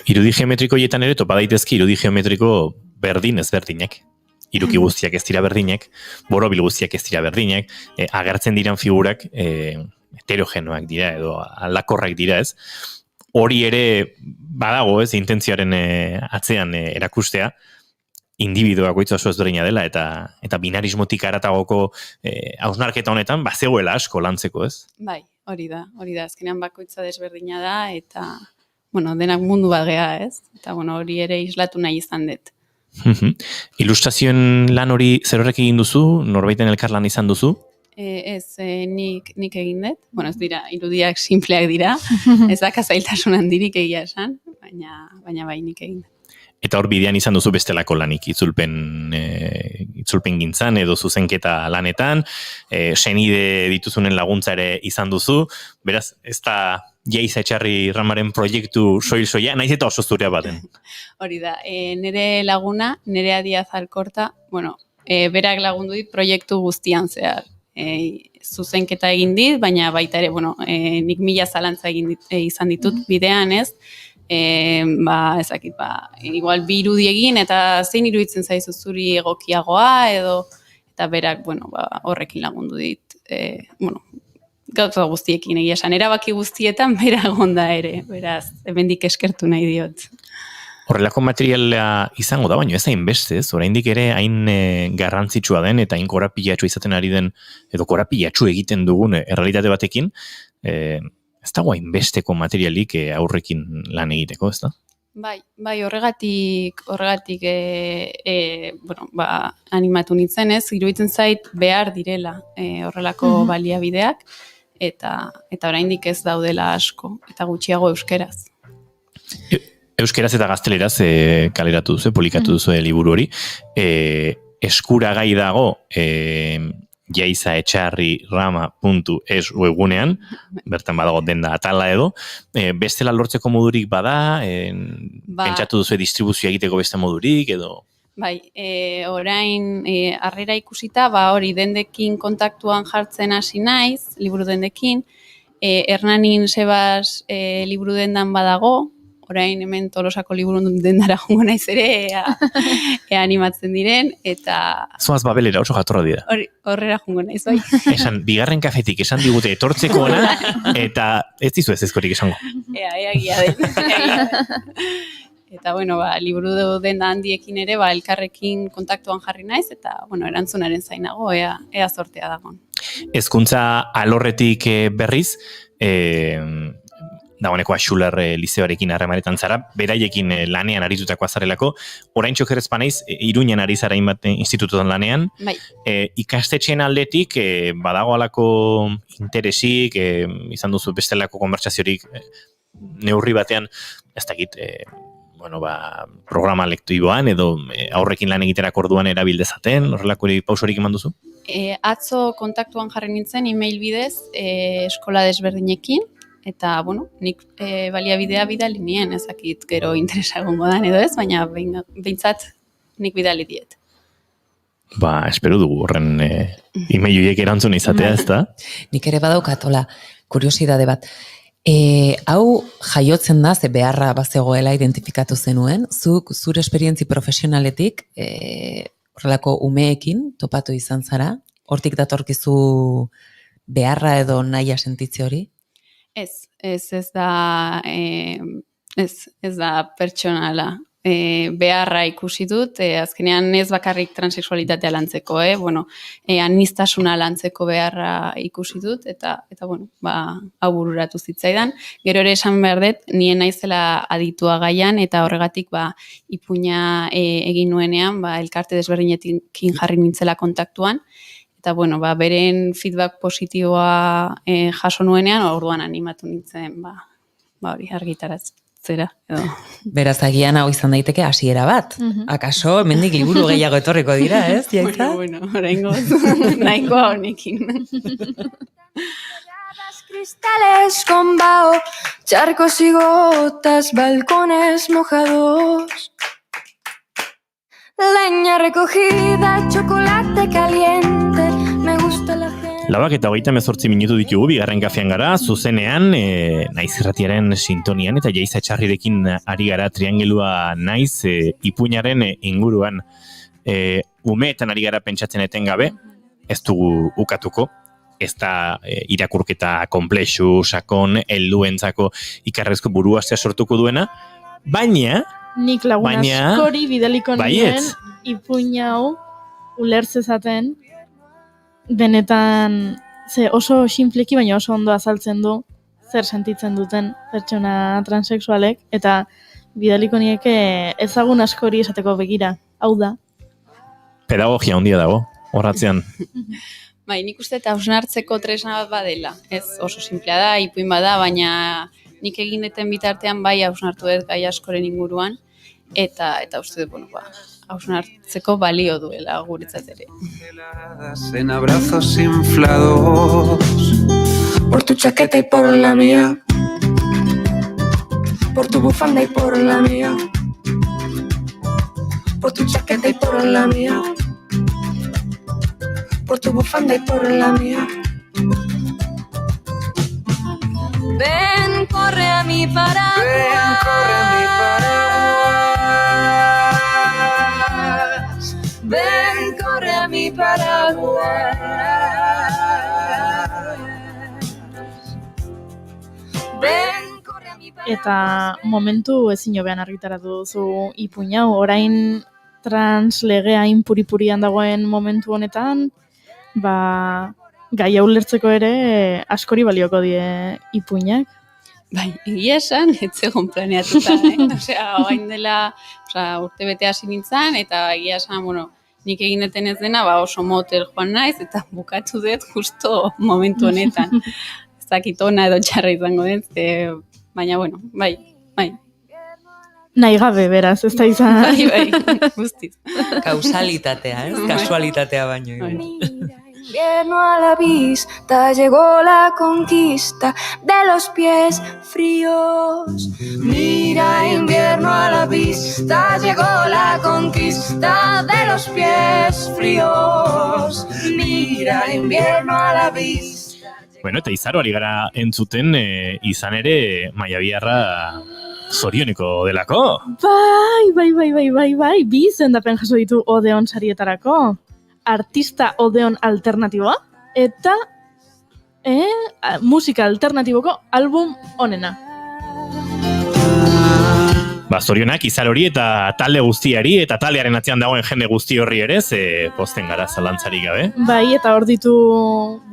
Irudi geometriko hietan ere topa daitezke irudi geometriko berdin ezberdinak. Iruki guztiak ez dira berdinak, borobil guztiak ez dira berdinak, agertzen diran figurak heterogenoak dira edo aldakorrak dira, ez? Hori ere badago, ez, intentzioaren atzean erakustea, individua goitza oso ezberdina dela, eta binarismotik aratagoko hausnarketa honetan, zegoela asko lantzeko, ez?
Bai, hori da, azkenean bakoitza desberdina da, eta denak mundu bat gea, ez? Eta hori ere islatu nahi izan dut.
Ilustrazioen lan hori zer horrek egin duzu? Norbaiten elkarlan izan duzu?
Ez, nik egin dut. Ez dira, irudiak simpleak dira. Ez da zailtasun handirik egia esan, baina bai nik egin dut.
Eta hor bidean izan duzu bestelako lanik, itzulpen gintzan edo zuzenketa lanetan, senide dituzunen laguntza ere izan duzu, beraz, ez da Jaiza Etxarri Ramaren proiektu soil-soia, naiz eta oso zurea baten.
Hori da, nire laguna, Nerea Diaz Alkorta, berak lagundu dit proiektu guztian zehar. Zuzenketa egin dit, baina baita ere, nik 1000 zalantza izan ditut bidean, ez? Igual bi irudi egin, eta zein iruditzen zaizu zuri egokiagoa, eta berak, horrekin lagundu dit, gauza guztiekin egia esan, erabaki guztietan bera egonda ere, beraz, hemendik eskertu nahi diot.
Horrelako materiala izango da, baina ez hain beste, oraindik ere hain garrantzitsua den, eta hain korapilatxu izaten ari den, edo korapilatxu egiten dugun errealitate batekin, ez dago hain besteko materialik aurrekin lan egiteko, ez da?
Bai, horregatik animatu nintzen, ez? Iruditzen zait behar direla horrelako baliabideak, eta oraindik ez daudela asko, eta gutxiago euskeraz.
Euskeraz eta gazteleraz kaleratu duzu, publikatu duzu liburu hori. Eskuragai dago jaizaetxarrirama.es webgunean, bertan badago denda atala edo, bestela lortzeko modurik bada, pentsatu duzu distribuzioa egiteko beste modurik edo...
Bai, orain harrera ikusita, hori dendekin kontaktuan jartzen hasi naiz, liburu dendekin, Hernanin Sebas liburu dendan badago, orain hemen Tolosako liburu dendara jongo naiz ere, animatzen diren, eta...
Zoaz Babelera oso jatorra dira.
Horrera jongo naiz, bai.
Esan, bigarren kafetik esan digute etortzeko ona, eta ez dizu ez ezkorik esango.
Egia den. Eta, liburu denda handiekin ere, elkarrekin kontaktuan jarri naiz, eta, erantzunaren zainago, ea zortea dagoen.
Hezkuntza alorretik berriz, dagoeneko Axular lizeoarekin harremanetan zara, beraiekin lanean aritutako azarelako, orain txokerez panaiz, Iruñan ari zara inbat institututan lanean, ikastetxeen aldetik badago alako interesik, izan duzu bestelako konbertsaziorik neurri batean, ez dakit, programa lektiboan edo aurrekin lan egiterak orduan erabildezaten, horrelako pausorik eman duzu?
Atzo kontaktuan jarri nintzen, e-mail bidez, eskola desberdinekin, eta, nik baliabidea bidali nien, ezakit gero interesa egongo dan edo ez, baina behintzat nik bidali diet.
Espero dugu horren e-mailuiek erantzun izatea, ez da?
Nik ere badaukatola, kuriosidade bat. Hau jaiotzen da, ze beharra bazegoela identifikatu zenuen, zuk zure esperientzi profesionaletik horrelako umeekin topatu izan zara, hortik datorkizu beharra edo nahia sentitze hori?
Ez da pertsonala. Beharra ikusi dut, azkenean ez bakarrik transexualitatea lantzeko, aniztasuna lantzeko beharra ikusi dut, eta hau bururatu zitzaidan. Gero ere esan behar dut, nien naizela aditua gaian, eta horregatik ipuina egin nuenean, elkarte desberdinekin jarri nintzela kontaktuan, eta beren feedback positiboa jaso nuenean, orduan animatu nintzen, hori argitaratzera.
Beraz, agian hau izan daiteke hasiera bat. Akaso, hemendik liburu gehiago etorriko dira, ez?
Oraingoz, nahikoa honekin.
Cristales con vaho, charcos y gotas, balcones mojados. Leña recogida, chocolate caliente, me gusta la gente.
Lauak eta 38 minutu ditugu, bigarren kafean gara, zuzenean, naiz irratiaren sintonian, eta Jaiza Etxarrirekin ari gara triangelua naiz ipuinaren inguruan. Umeetan ari gara pentsatzen etengabe, ez dugu ukatuko, ez da irakurketa komplexu, sakon, helduentzako ikarrezko buruaztea sortuko duena, baina...
Nik lagun askori bidaliko nien ipuin hau ulertzezaten, benetan oso sinpleki, baina oso ondo azaltzen du zer sentitzen duten pertsona transexualek, eta bidaliko nieke ezagun askori esateko begira, hau da.
Pedagogia handia dago, horratzean.
Nik uste eta hausnartzeko tresna bat badela, ez oso simplea da, ipuin bada, baina nik egineten bitartean hausnartu dut gai askoren inguruan, eta uste dut, hausnartzeko balio duela guretzat ere.
En abrazos inflados por tu chaqueta y por la mía, por tu bufanda y por la mía, por tu chaqueta y por la mía, por tu bufanda y por la mía.
Ven, corre a mi paraguas.
Ven, corre a mi paraguas.
Ven, corre a mi paraguas. Ven, corre a mi paraguas.
Eta momentu ezin hobean argitaratu duzu ipuina, orain translegea inpuripurian dagoen momentu honetan, gai hau lertzeko ere askori balioko die ipuinak.
Bai, egia esan, ez zegoen planeatuta, Osea, orain dela, urte bete hasi nintzen, eta egia esan, nik egineten ez dena, oso motel joan naiz, eta bukatu dut justo momentu honetan. Ez dakit ona edo txarra izango dut, baina, bai.
Nahi gabe, beraz, ez da izan.
Bai, guztiz.
Kausalitatea, Kasualitatea baino.
Invierno a la vista, llegó la conquista de los pies fríos. Mira, invierno a la vista, llegó la conquista de los pies fríos. Mira, invierno a la vista.
Bueno, eta izaroari gara entzuten, izan ere, Maiabiarra zorioneko delako.
Bai, bi izendapen jaso ditu Odeon sarietarako. Artista Odeon alternatiboa eta musika alternatiboko album onena.
Zorionak izar hori eta talde guztiari eta taldearen atzean dagoen jende guzti horri ere, posten gara zalantzarik gabe.
Bai, eta hor ditu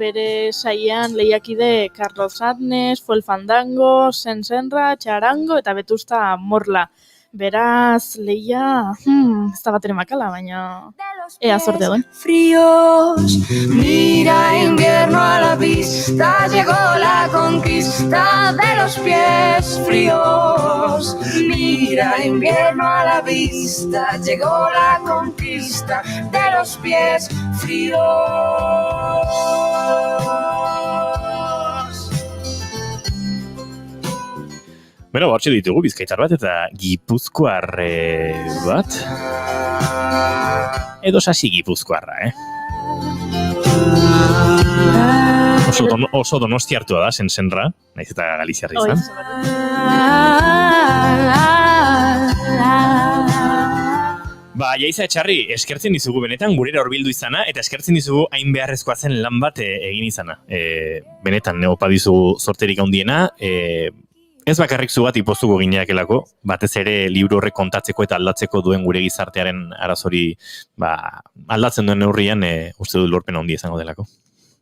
bere saian lehiakide Carlos Adnes, Fuel Fandango, Sensenra, Txarango eta Vetusta Morla. Beraz, lehia, ez da bat ere makala, baina ea zorte duen.
Fríos, mira invierno a la vista, llegó la conquista de los pies fríos. Mira invierno a la vista, llegó la conquista de los pies fríos.
Bueno, hortxe ditugu bizkaitar bat eta gipuzkoar bat. Edo sasi gipuzkoarra, Oso donostiartua da, Sensenra, naiz eta galiziarra izan. Jaiza Etxarri, eskertzen dizugu benetan gurera horbildu izana, eta eskertzen dizugu hain beharrezkoa zen lan bat egin izana. Benetan, opa dizugu zorterik handiena, ez bakarrik zu bat ipoztuko gineakelako, batez ere liburu horrek kontatzeko eta aldatzeko duen gure gizartearen arazori aldatzen duen neurrian uste dut lorpen handia izango delako.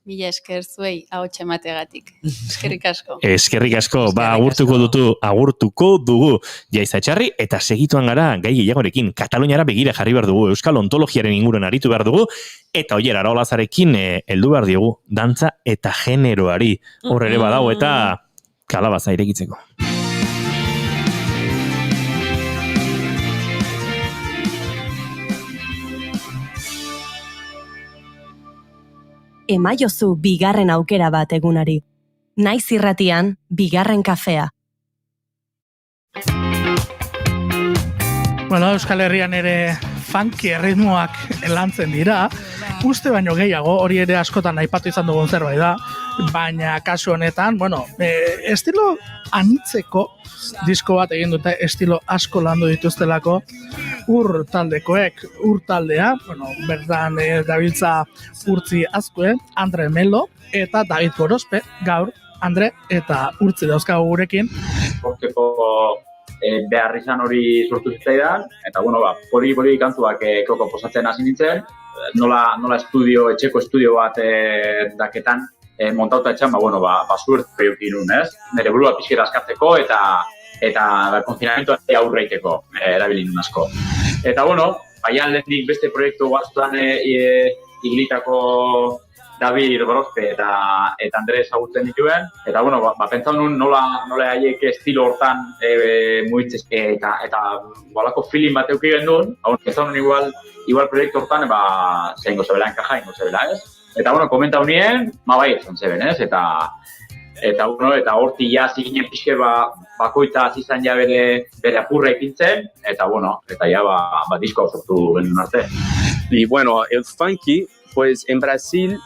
Mila esker zuei ahotsa emateagatik. Eskerrik asko.
Eskerrik asko, agurtuko dugu Jaiza Etxarri eta segituan gara gai gehiagorekin. Kataluniara begira jarri behar dugu, euskal ontologiaren inguruan aritu behar dugu, eta oier Araolazarekin heldu behar diogu, dantza eta generoari. Hor ere badago eta kalabaza irekitzeko.
Emaiozu bigarren aukera bat egunari. Naiz irratian, bigarren kafea.
Euskal Herrian ere funky erritmoak lantzen dira, uste baino gehiago, hori ere askotan aipatu izan dugun zerbait da, baina kasu honetan, estilo anitzeko disko bat egin dute, estilo asko landu dituztelako, ur taldekoek, ur taldea, bertan dabiltza Urtzi Azkue, Andre Melo eta David Gorospe, gaur Andre eta Urtzi dauzkagu gurekin.
Horteko behar izan hori sortu zitzaidan, eta hori kantuak proposatzen hasi nintzen, nola etxeko estudio bat daketan montauta etxan, suerte eukin nun, ez? Nire burua pixkera askatzeko eta konfinamentoa aurreiteko erabili nun asko. Eta baian lehenik beste proiektu batzutan iglitako David Gorospe eta Andre ezagutzen dituen, eta pentsan nun nola haiek estilo hortan mugitzez eta balako feeling bat euki gendun, pentsan nun igual proiektu hortan zeingo zebela enkaja, ingo zebela, ez? Eta komenta unien, bai esan zeben, ez? Eta horti ja ziginen pixke bakoita azizan ja bere apurra ipintzen, eta diskoa sortu genuen arte.
Y el funky, pues en Brasil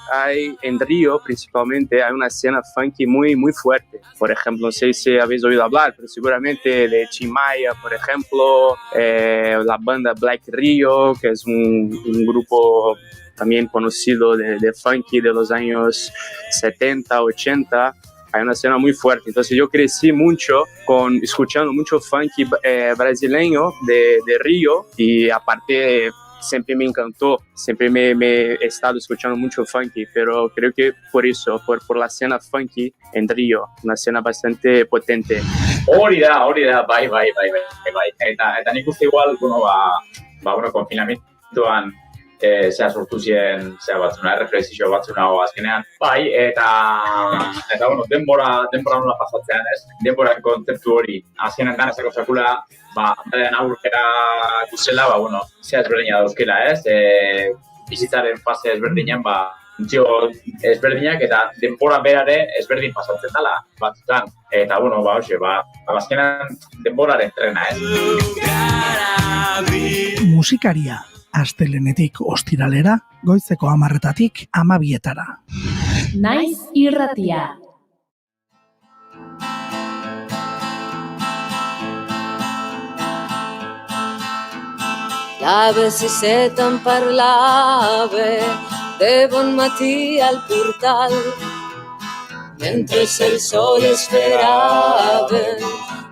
en Río principalmente hay una escena funky muy fuerte. Por ejemplo, no sé si habéis oído hablar, pero seguramente de Tim Maia, por ejemplo, la banda Black Rio, que es un grupo también conocido de funky de los años 70, 80. Hay una escena muy fuerte. Entonces yo crecí mucho escuchando mucho funky brasileño de Río, y aparte siempre me encantó, siempre me he estado escuchando mucho funky, pero creo que por eso, por la escena funky en Río, una escena bastante potente.
Hori da, bai. Eta nik uste igual, konfinamentuan sortu ziren, reflexio batzunago azkenean. Bai, eta denbora nola pasatzean, ez? Denbora kontzeptu hori, azkenean ganazako sakula, aurkera guzela, ezberdina dauzkela, ez? Bizitzaren fase ezberdinean, funtzio ezberdinak eta denbora berare ezberdin pasatzen dela, batzutan. Eta, azkenean denboraren trena, ez?
Musikaria, astelehenetik ostiralera, goizeko 10:00-tik 12:00-etara.
Naiz irratia.
La vesisetan parlave de bon matí al portal, mentre el sol esperava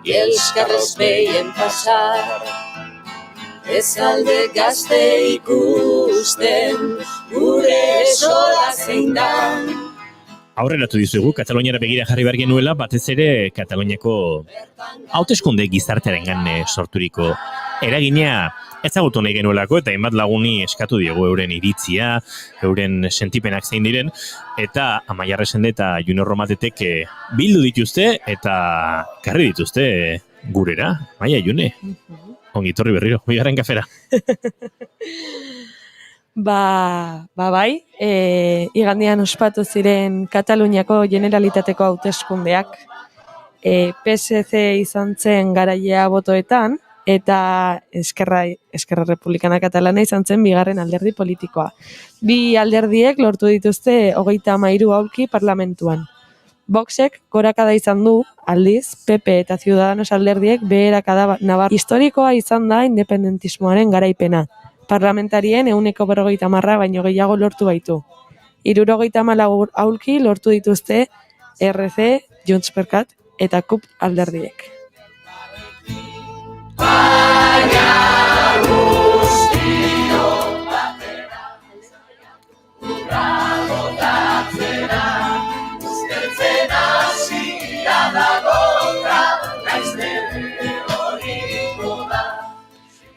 i els carrers veien passar. Ez alde gazte ikusten, gure sola zein dan.
Aurreratu dizugu, Kataloniara begira jarri behar genuela, batez ere Kataloniako hauteskunde gizartearengan sorturiko eragina ezagutu nahi genuelako, eta hainbat laguni eskatu diogu euren iritzia, euren sentipenak zein diren, eta Amaia Resende eta Junior Romatetek bildu dituzte eta karri dituzte gurera. Amaia, June, ongitorri berriro, bigarren kafera.
Bai, igandean ospatu ziren Kataluniako Generalitateko hauteskundeak. PSC izan zen garailea botoetan, eta Eskerra Republikana Katalana izan zen bigarren alderdi politikoa. Bi alderdiek lortu dituzte 33 aulki parlamentuan. Voxek gorakada izan du, aldiz, PP eta Ciudadanos alderdiek beherakada nabar. Historikoa izan da independentismoaren garaipena. Parlamentarien 50% baino gehiago lortu baitu. 74 aulki lortu dituzte RC, Junts per Cat eta CUP alderdiek.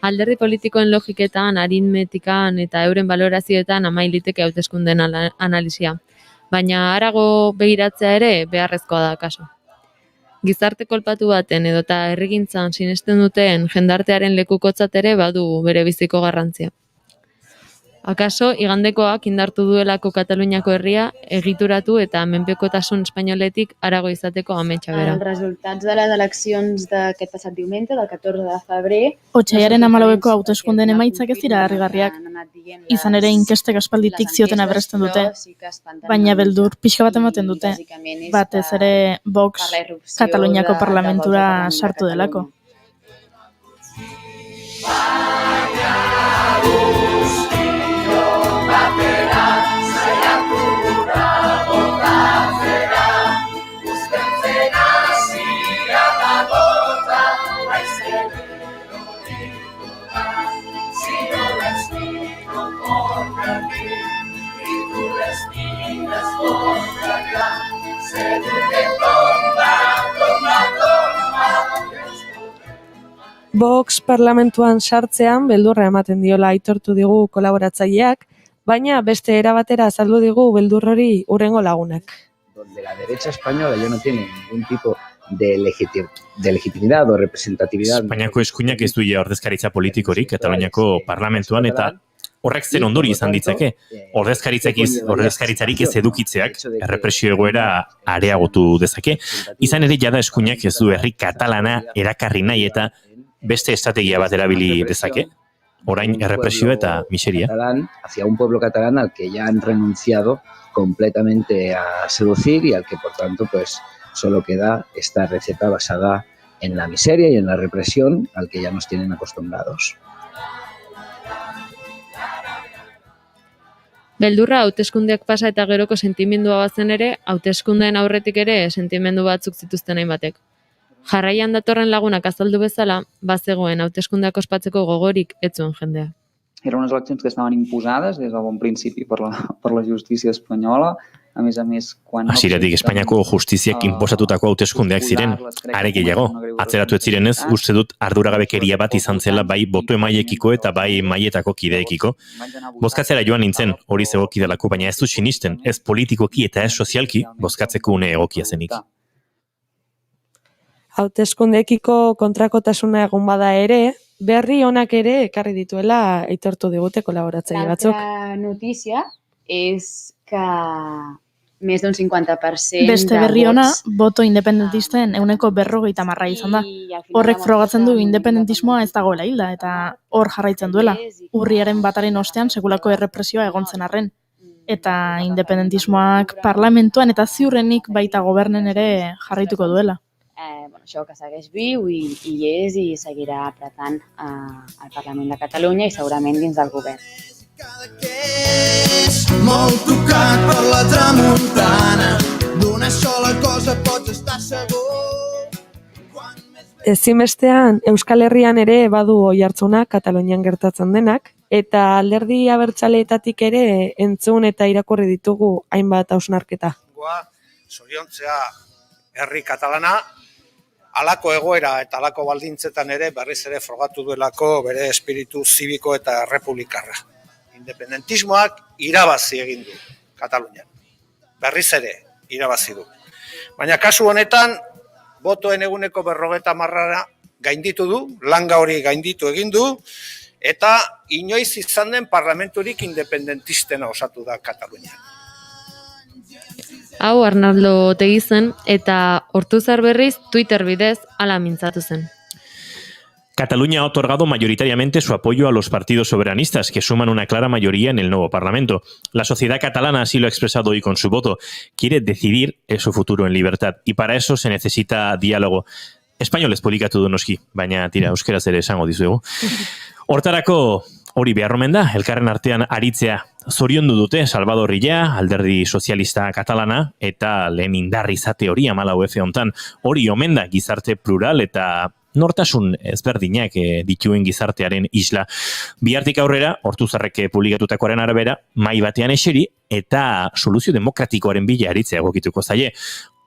Alderdi politikoen logiketan, aritmetikan eta euren balorazioetan amailiteke hauteskunden analisia. Baina harago begiratzea ere beharrezkoa da kaso. Gizarte kolpatu baten edota herrigintzan sinesten duten jendartearen lekukotzat ere badu bere biziko garrantzia. Akaso, igandekoak indartu duelako Kataluniako herria egituratu eta menpekotasun espainoletik harago izateko ametsa bera.
Els resultats de les eleccions d'aquest passat diumenge, del 14 de febrer...
Otsaiaren 14ko hauteskunden emaitzak ez dira harrigarriak. Izan ere inkestek aspalditik ziotena berresten dute, baina beldur pixka bat ematen dute, batez ere Vox Kataluniako parlamentura sartu delako.
Vox parlamentuan sartzean beldurra ematen diola aitortu digu kolaboratzaileak, baina beste era batera azaldu digu beldur hori hurrengo lagunak.
Donde la derecha española ya no tiene ningún tipo de legitimidad o representatividad.
Espainiako eskuinak ez duia ordezkaritza politikorik Kataluniako parlamentuan, eta horrek zen ondori izan ditzake. Ordezkaritzarik ez edukitzeak errepresio egoera areagotu dezake. Izan ere jada eskuinak ez du herri katalana erakarri nahi eta beste estrategia bat erabili dezake. Orain errepresio eta miseria.
Hacia un pueblo catalán al que ya han renunciado completamente a seducir y al que por tanto pues solo queda esta receta basada en la miseria y en la represión al que ya nos tienen acostumbrados.
Beldurra hauteskundeak pasa eta geroko sentimendua bazen ere, hauteskundeen aurretik ere sentimendu batzuk zituzten hainbatek. Jarraian datorren lagunak azaldu bezala, bazegoen hauteskundeak ospatzeko gogorik ez zuen jendea.
eren unes eleccions que estaven imposades des del bon principi per la justícia espanyola. A més, quan...
Hasieratik Espainiako justiziak inposatutako hauteskundeak ziren, are gehiago, atzeratu ez zirenez, uste dut arduragabekeria bat izan zela bai boto emaiekiko eta bai maietako kideekiko. Bozkatzera joan nintzen, hori zegoki delako, baina ez dut sinisten, ez politikoki eta ez sozialki, bozkatzeko une egokia zenik.
Hauteskundeekiko kontrakotasuna egon bada ere, berri onak ere ekarri dituela aitortu digute kolaboratzaile batzuk.
La notícia és que més d'un 50%
Beste berri ona, boto independentisten 50% izan da. Horrek frogatzen du independentismoa ez dagoela hilda, eta hor jarraitzen duela. Urriaren 1 ostean sekulako errepresioa egontzen arren. Eta independentismoak parlamentuan eta ziurrenik baita gobernen ere jarraituko duela.
Això que segueix viu i hi és i seguirà apretant al Parlament de Catalunya i segurament dins del govern.
Molt tocat per la tramuntana, d'una sola cosa pots estar segur.
Ezinbestean Euskal Herrian ere badu oihartzuna Katalunian gertatzen denak, eta alderdi abertzaleetatik ere entzun eta irakurri ditugu hainbat hausnarketa.
Zoriontzea herri katalana, halako egoera eta halako baldintzetan ere berriz ere frogatu duelako bere espiritu zibiko eta republikarra. Independentismoak irabazi egin du Katalunian. Berriz ere irabazi du. Baina kasu honetan, botoen 50% gainditu du, langa hori gainditu egin du, eta inoiz izan den parlamenturik independentistena osatu da Katalunian.
Hau Arnaldo Otegi zen, eta Ortuzar berriz Twitter bidez hala mintzatu zen.
Cataluña ha otorgado mayoritariamente su apoyo a los partidos soberanistas, que suman una clara mayoría en el nuevo Parlamento. La sociedad catalana así lo ha expresado hoy con su voto. Quiere decidir su futuro en libertad, y para eso se necesita diálogo. Espainolez polikatu du noski, baina tira, euskeraz ere esango dizuegu. Hortarako hori behar omen da, elkarren artean aritzea. Zoriondu dute Salvador Illa, alderdi sozialista katalana, eta lehen indar izate hori 14 hontan. Hori omen da gizarte plural eta nortasun ezberdinak dituen gizartearen isla. Bihartik aurrera, Ortuzarrek publikatutakoaren arabera, mahai batean eseri eta soluzio demokratikoaren bila aritzea egokituko zaie.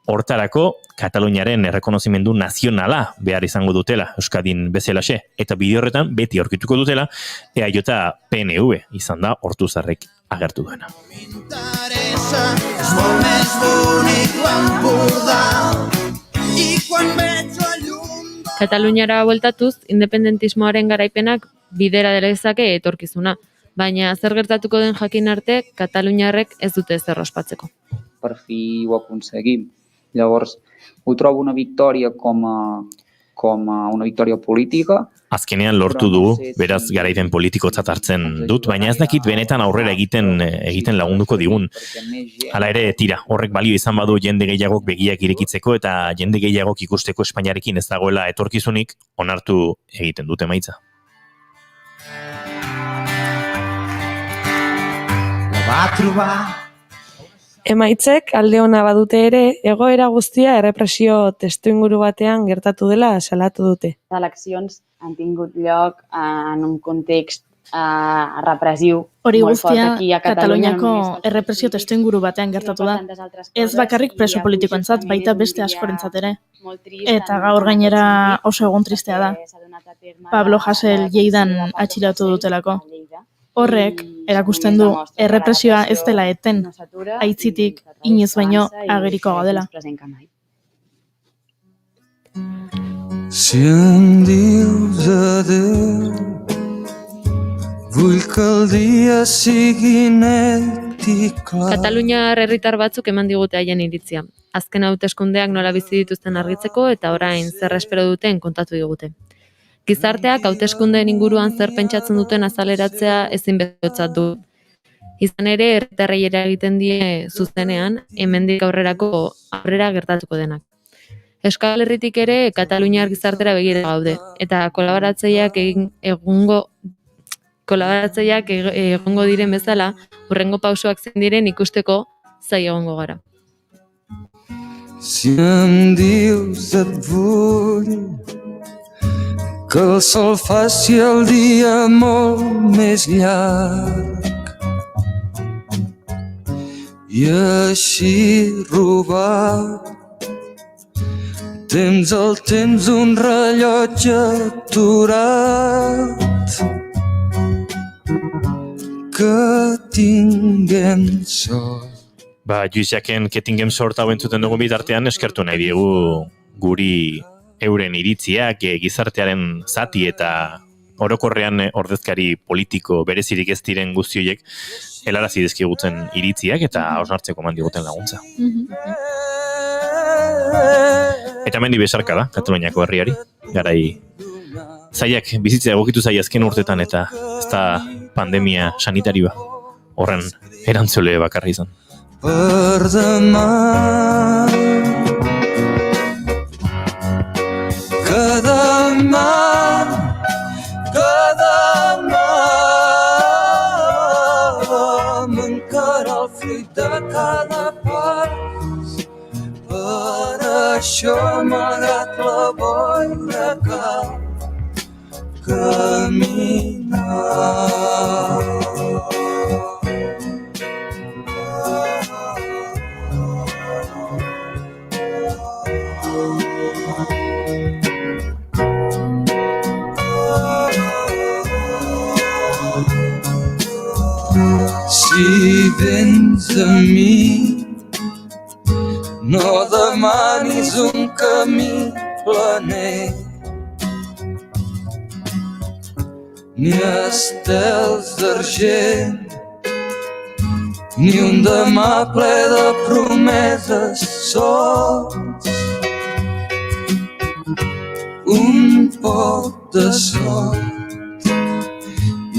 Hortarako, Kataluniaren errekonozimendu nazionala behar izango dutela, Euskadin bezalaxe, eta bide horretan beti aurkituko dutela, EAJ PNV izan da Ortuzarrek agertu duena.
És molt més bonic l'Empordà i quan veig la llum...
Kataluniara bueltatuz, independentismoaren garaipenak bidera dela ezake etorkizuna, baina zer gertatuko den jakin arte, kataluniarrek ez dute zer ospatzeko.
Per fi ho aconseguim. Llavors, ho trobo una victòria com a una victòria política.
Azkenean lortu du, beraz garaipen politikotzat hartzen dut, baina ez dakit benetan aurrera egiten lagunduko digun. Hala ere, tira, horrek balio izan badu jende gehiagok begiak irekitzeko eta jende gehiagok ikusteko Espainiarekin ez dagoela etorkizunik, onartu egiten dute emaitza.
Va trobar
Emaitzek alde ona badute ere, egoera guztia errepresio testuinguru batean gertatu dela salatu dute.
Les eleccions han tingut lloc en un context repressiu
Hori
molt fort
guztia
aquí a Catalunya.
Kataluniako errepresio testuinguru batean gertatu da. Ez bakarrik preso politikoentzat, baita beste askorentzat ere. Eta gaur gainera oso egun tristea da. Pablo Hasél Lleidan atxilotu dutelako. Horrek erakusten du errepresioa ez dela eten, aitzitik inoiz baino ageriko dela.
Si em dius adeu, vull que el dia sigui net i clar.
Kataluniar herritar batzuk eman digute haien iritzia. Azken hauteskundeak nola bizi dituzten argitzeko eta orain zer espero duten kontatu digute. Gizarteak hauteskundeen inguruan zer pentsatzen duten azaleratzea ezinbestekotzat du. Izan ere, herritarrei eragiten die zuzenean, hemendik aurrera gertatuko denak. Euskal Herritik ere Kataluniar gizartera begira gaude, eta kolaboratzaileak egongo diren bezala, hurrengo pausoak zein diren ikusteko zai egongo gara.
Si em dius et vull,
que el sol faci el dia molt més llarg i així robar tens el temps un rellotge aturat que tinguem sort.
Lluisaken ketingem sort hau entzuten dugun bitartean eskertu nahi diegu guri euren iritziak gizartearen zati eta orokorrean ordezkari politiko berezirik ez diren guztioiek helarazi dizkiguten iritziak eta hausnartzeko eman diguten laguntza. Eta mendi besarka da, Kataluniako herriari, garai zaiak bizitza egokitu zai azken urtetan eta ez da pandemia sanitarioa horren erantzule bakarra izan.
Per demà que demà m'encara el fruit de cada pas per això malgrat la boira cal caminar. Si vens a mi, no demanis un camí planer, ni estels d'argent, ni un demà ple de promeses sols. Un poc de sort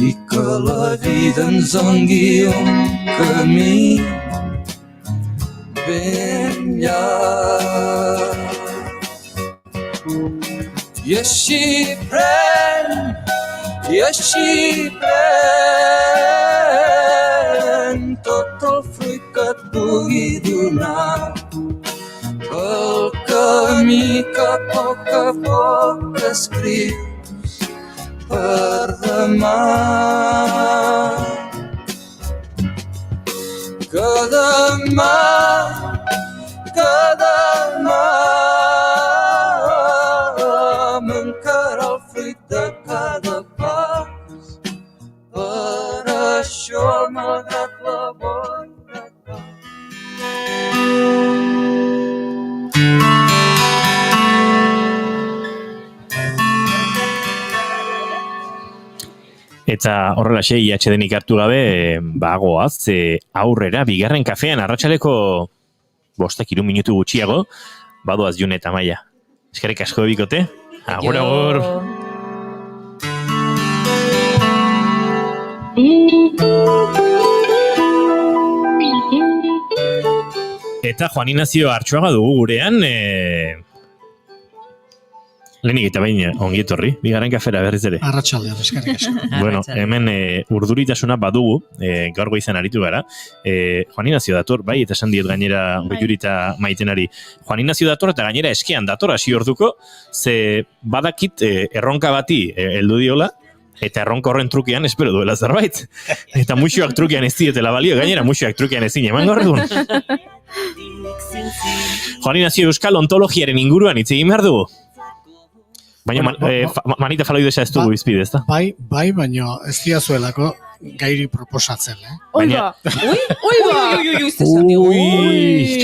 i que la vida ens doni un camí ben llarg. I així pren tot el fruit que et pugui donar el camí que a poc escrius per demà. Que demà m'encara el fruit de cada pas per això malgrat la boira
Eta horrelaxe IHDenik hartu gabe bagoaz aurrera bigarren kafean arratsaleko 5-3 minutu gutxiago badoaz June eta Maia. Eskerrik asko bikote. Agur agur. Eta Juan Ignacio Artxuaga dugu gurean lehenik eta behin ongi etorri, bigarren kafera berriz ere.
Arratsaldean, eskerrik asko.
Bueno, hemen urduritasuna badugu, gaur goizan aritu gara. Juan Ignacio dator, bai, eta esan diet gainera Goiuri eta Maitenari. Juan Ignacio dator eta gainera eskean dator hasi orduko, ze badakit erronka bati heldu diola, eta erronka horren trukean espero duela zerbait. Eta muxoak trukean ez dietela balio, gainera muxoak trukean ezin eman gaur egun. Juan Ignacio Euskal ontologiaren inguruan hitz egin behar dugu. Baina manita faloidesa ez dugu izpide, ez da?
Bai, baina ez diazuelako gairi proposatzen,
Oiba!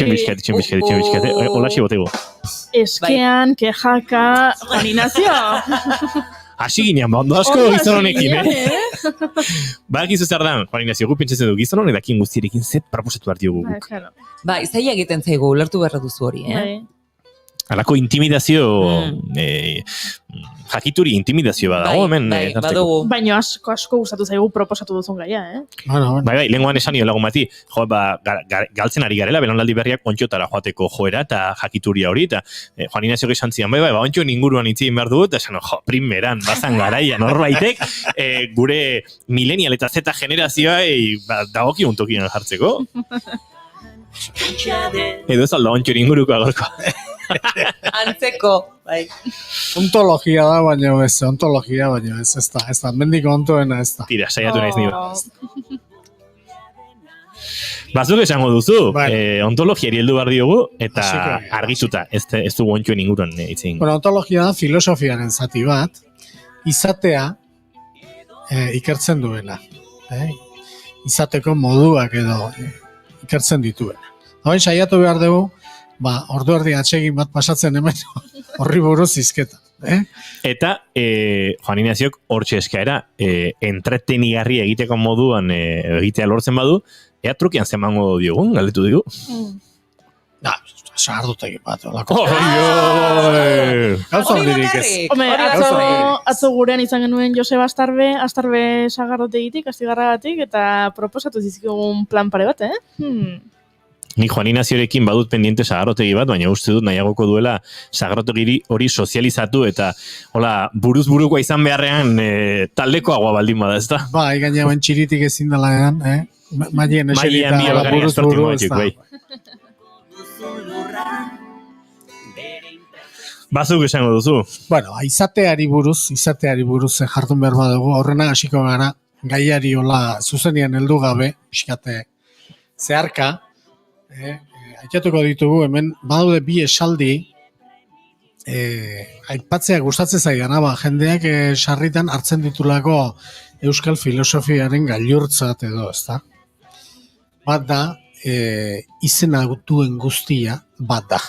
Txembizkete, holaxi botego.
Eskean, kejaka, Juan Ignacio!
Hasi ginen, ondo asko gizon honekin, Ba, gizu zer da, Juan Ignacio, gu pentsatzen du gizon honek dakin guztirekin zet proposatu hartu guk.
Ba, izaila egiten zaigu, ulertu behar duzu hori,
Alako intimidazio, jakituri intimidazio badago, hemen.
Badugu.
Baina asko gustatu zaigu proposatu duzun gaia,
Bai, lehenguan esan nio lagun bati, galtzen ari garela, belaunaldi berriak ontxotara joateko joera eta jakituria hori, eta Juan Ignacio esan zian, bai, ontxoen inguruan itzien behar dugu, eta esan, primeran, bazan garaian, horbaitek, gure millennial eta zeta generazioa dagoki untokian jartzeko. Edo ez alda ontxoen inguruko agorko.
Antzeko, bai.
Ontologia da, baina ez da, mendiko ontoena ez da.
Tira, saiatu naiz ni. Bazuk esango duzu, ontologiari heldu behar diogu, eta argituta, ez du gontxoen inguruan itzin.
Bueno, ontologia da filosofiaren zati bat, izatea ikertzen duena. Izateko moduak edo ikertzen dituena. Hain saiatu behar dugu, ordu erdi atsegin bat pasatzen hemen horri buruz izketan.
Eta, Juan Ignaziok hortxe eskaera, entretenigarri egiteko moduan egitea lortzen badu, ea trukian zemango diogun, galdetu digu.
Sagardutegi bat, olako.
Gauza hondirik ez. Atzo gurean izan genuen Joseba Astarbe sagardotegitik, astigarragatik, eta proposatu zizkigun plan pare bat,
Ni Juan Ignaziorekin badut pendiente sagarrotegi bat, baina uste dut nahiagoko duela sagarrotegi hori sozializatu eta hola, buruz-burukoa izan beharrean taldekoagoa baldin bada, ez da?
Gaina txiritik ezin dela edan, Maien eserita buruz-buru, ez da.
Bazuk esango duzu?
Bueno, izateari buruz jardun behar badugu, horrena hasiko gara, gaiari hola zuzenian heldu gabe, pixkate zeharka, aitatuko ditugu, hemen badaude bi esaldi, aipatzea gustatzen zaigana, jendeak sarritan hartzen ditulako euskal filosofiaren gailurtzat edo, ezta? Bat da, izena duen guztia bat da.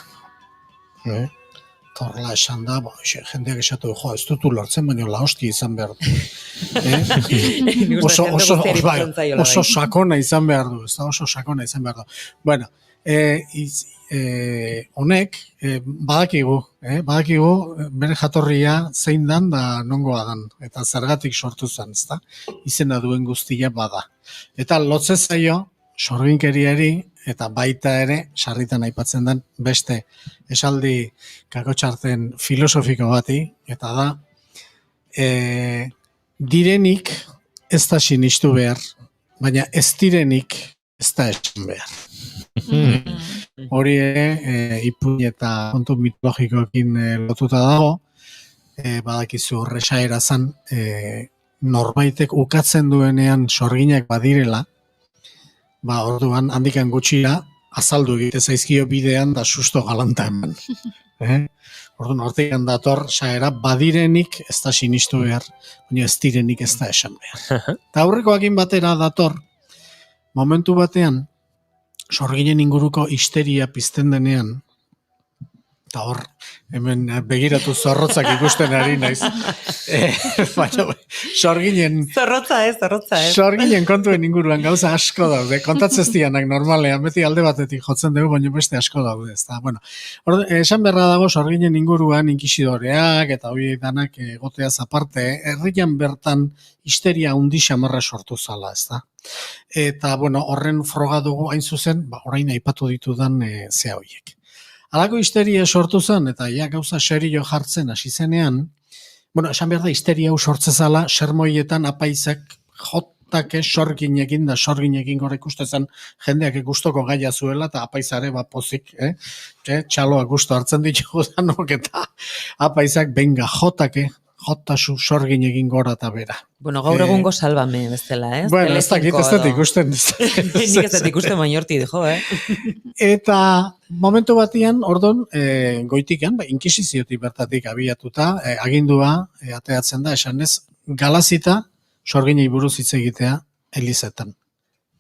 Horrela esan da, jendeak esatu, ez dut ulertzen, baina la hostia izan behar du. Oso sakona izan behar du, oso sakona izan behar du. Bueno, honek, badakigu bere jatorria zein dan da nongoa dan, eta zergatik sortu zen, ezta? Izena duen guztia bada. Eta lotze zaio, sorginkeriari, eta baita ere, sarritan aipatzen den, beste esaldi kakotxarten filosofiko bati, eta da, direnik ez da sinistu behar, baina ez direnik ez da esan behar. Hori ere, ipuin eta kontu mitologikoekin lotuta dago, badakizu horresaera zan, norbaitek ukatzen duenean sorginak badirela, orduan handikan gutxira azaldu egite zaizkio bidean da susto galanta eman. Orduan hortikan dator saera badirenik ez da sinistu behar, baina ez direnik ez da esan behar. Eta aurrekoakin batera dator, momentu batean, sorginen inguruko histeria pizten denean, eta hor, hemen begiratu zorrotzak ikusten ari naiz. Sorginen...
Zorrotza ez.
Sorginen kontuen inguruan gauza asko daude. Kontatzez dianak normalean, beti alde batetik jotzen dugu, baina beste asko daude. Bueno, esan berra dago sorginen inguruan inkisidoreak eta hori danak egoteaz aparte, herrian bertan histeria hundi xamarra sortu zala, ez da? Eta, bueno, horren froga dugu hain zuzen, orain aipatu ditudan zea horiek. Halako histeria sortu zen, eta gauza serio jartzen hasi zenean, bueno, esan behar da histeria hau sortzezala, sermoietan apaizak jotake sorginekin da sorginekin gore ikustezen jendeak ikustoko gaia zuela, eta apaizare pozik, txaloak gustu hartzen ditugu danok, eta apaizak benga jotasu sorginekin gora eta bera.
Bueno, gaur egungo salbame bestela, ez?
Bueno, ez dut ikusten.
Nik ez dut ikusten mainorti dijo,
Eta momentu batian, ordon, goitikan, inkisiziotik bertatik abiatuta, agindua, ateatzen da, esan ez, galazita sorginei buruz hitz egitea elizetan,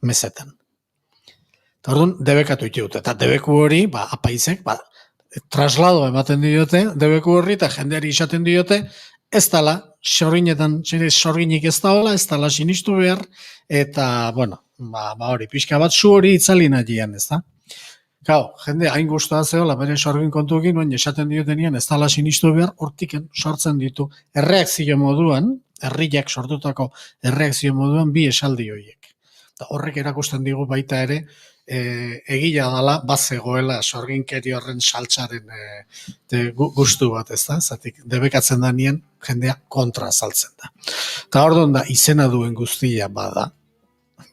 mezetan. Eta ordon, debekatu itut, eta debeku hori, apaizek, traslado ematen diote, debeku horri eta jendeari izaten diote, ez dala, sorginik ez dala, ez dala sinistu behar, eta, bueno, hori, pixka bat zu hori itzali nahian, ez da? Gau, jende hain guztua zehola, bere sorgin kontuekin, oin esaten diotenean, ez dala sinistu behar, hortiken sortzen ditu erreakzio moduan, herriak sortutako erreakzio moduan, bi esaldi horiek. Eta horrek erakusten digu baita ere, egila dala, bazegoela sorginkeri horren saltzaren gustu bat, ez da? Zatik, debekatzen da nien, jendea kontra saltzen da. Eta orduan da, izena duen guztia bada,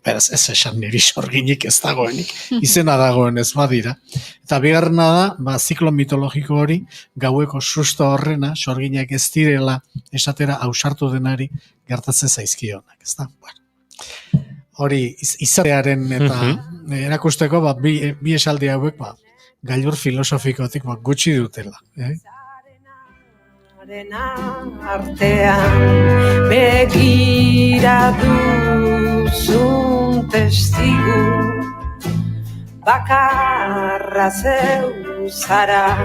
beraz ez esan niri sorginik ez dagoenik, izena dagoen ez badira. Eta bigarrena da, ziklo mitologiko hori, gaueko susto horrena, sorginak ez direla esatera ausartu denari gertatzen zaizkionak, ez da? Bueno, hori izatearen eta erakusteko bi esaldi hauek gailur filosofikotik gutxi dutela.
Artean begira duzun testigu bakarra zeu zara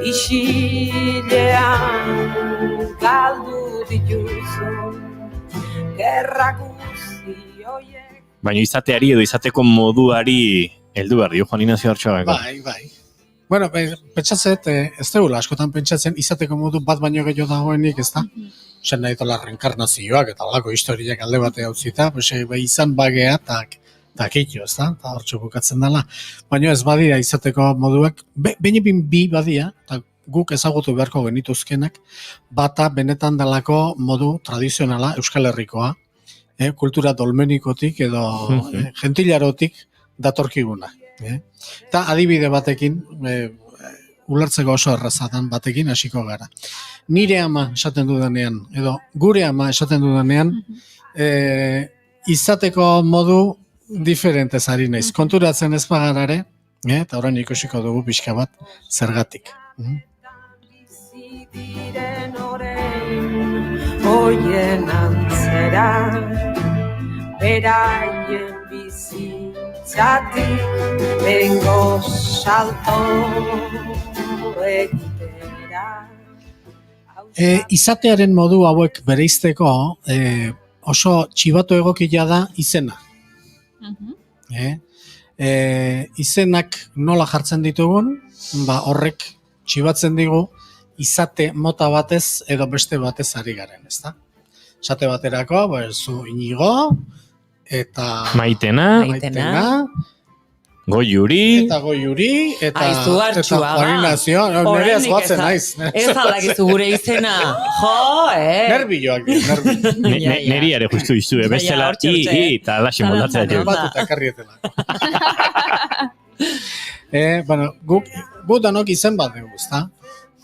isilean galdu dituzun gerrak uzi oiek.
Baina izateari edo izateko moduari heldu behar dio Juan Ignacio Artxoagako.
Bai. Bueno, pentsatzet, ez dugula askotan pentsatzen izateko modu bat baino gehiago dagoenik, ez da? Zer nahi dola reenkarnazioak eta olako historiak alde bate hau zita, izan bagea eta keitio, ez da? Eta hortxo bukatzen dela. Baina ez badira izateko moduak, baina bi badia, eta guk ezagutu beharko genituzkenak, bata benetan dalako modu tradizionala Euskal Herrikoa, kultura dolmenikotik edo gentilarotik datorkiguna. Eta adibide batekin, ulertzeko oso errazatan batekin hasiko gara. Nire ama esaten dudanean, edo gure ama esaten dudanean, izateko modu diferentez ari naiz. Konturatzen ez bagarare, eta orain ikusiko dugu pixka bat zergatik.
Oien antzera, beraien bizi Zatik bengo salto egitera.
Izatearen modu hauek bereizteko oso txibatu egokia da izena. Izenak nola jartzen ditugun, horrek txibatzen digu izate mota batez edo beste batez ari garen, ezta? Esate baterako, zu Inigo, eta
Maitena, Goiuri,
eta
Aizu Artxuaga.
Juan Ignacio, nire azgoatzen naiz.
Ez aldakizu gure izena.
Nerbilloak.
Neri ere justu iztu, bestela eta alaxe moldatzea jo.
Bat eta karrietela. Gu danok izen bat dugu, ezta?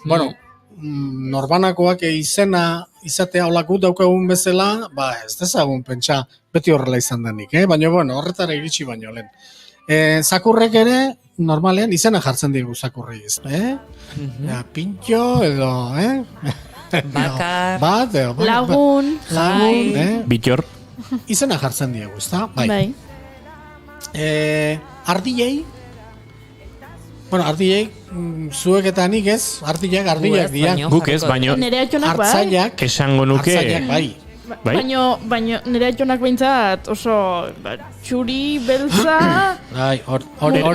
Bueno, norbanakoak izatea olako daukagun bezala, ez dezagun pentsa beti horrela izan denik, baina horretara iritsi baino lehen. Zakurrek ere, normalean izena jartzen digu zakurrei ez, Pintxo edo,
Bakar,
Lagun,
Bitxor.
Izena jartzen diegu, ez da?
Bai.
Ardilei, ardilei, zuek eta nik ez, ardilak dira.
Guk ez, baino
Nere atxonak bai.
Hartzaileak,
esango nuke.
Baino nere atxonak behintzat oso txuri, beltza,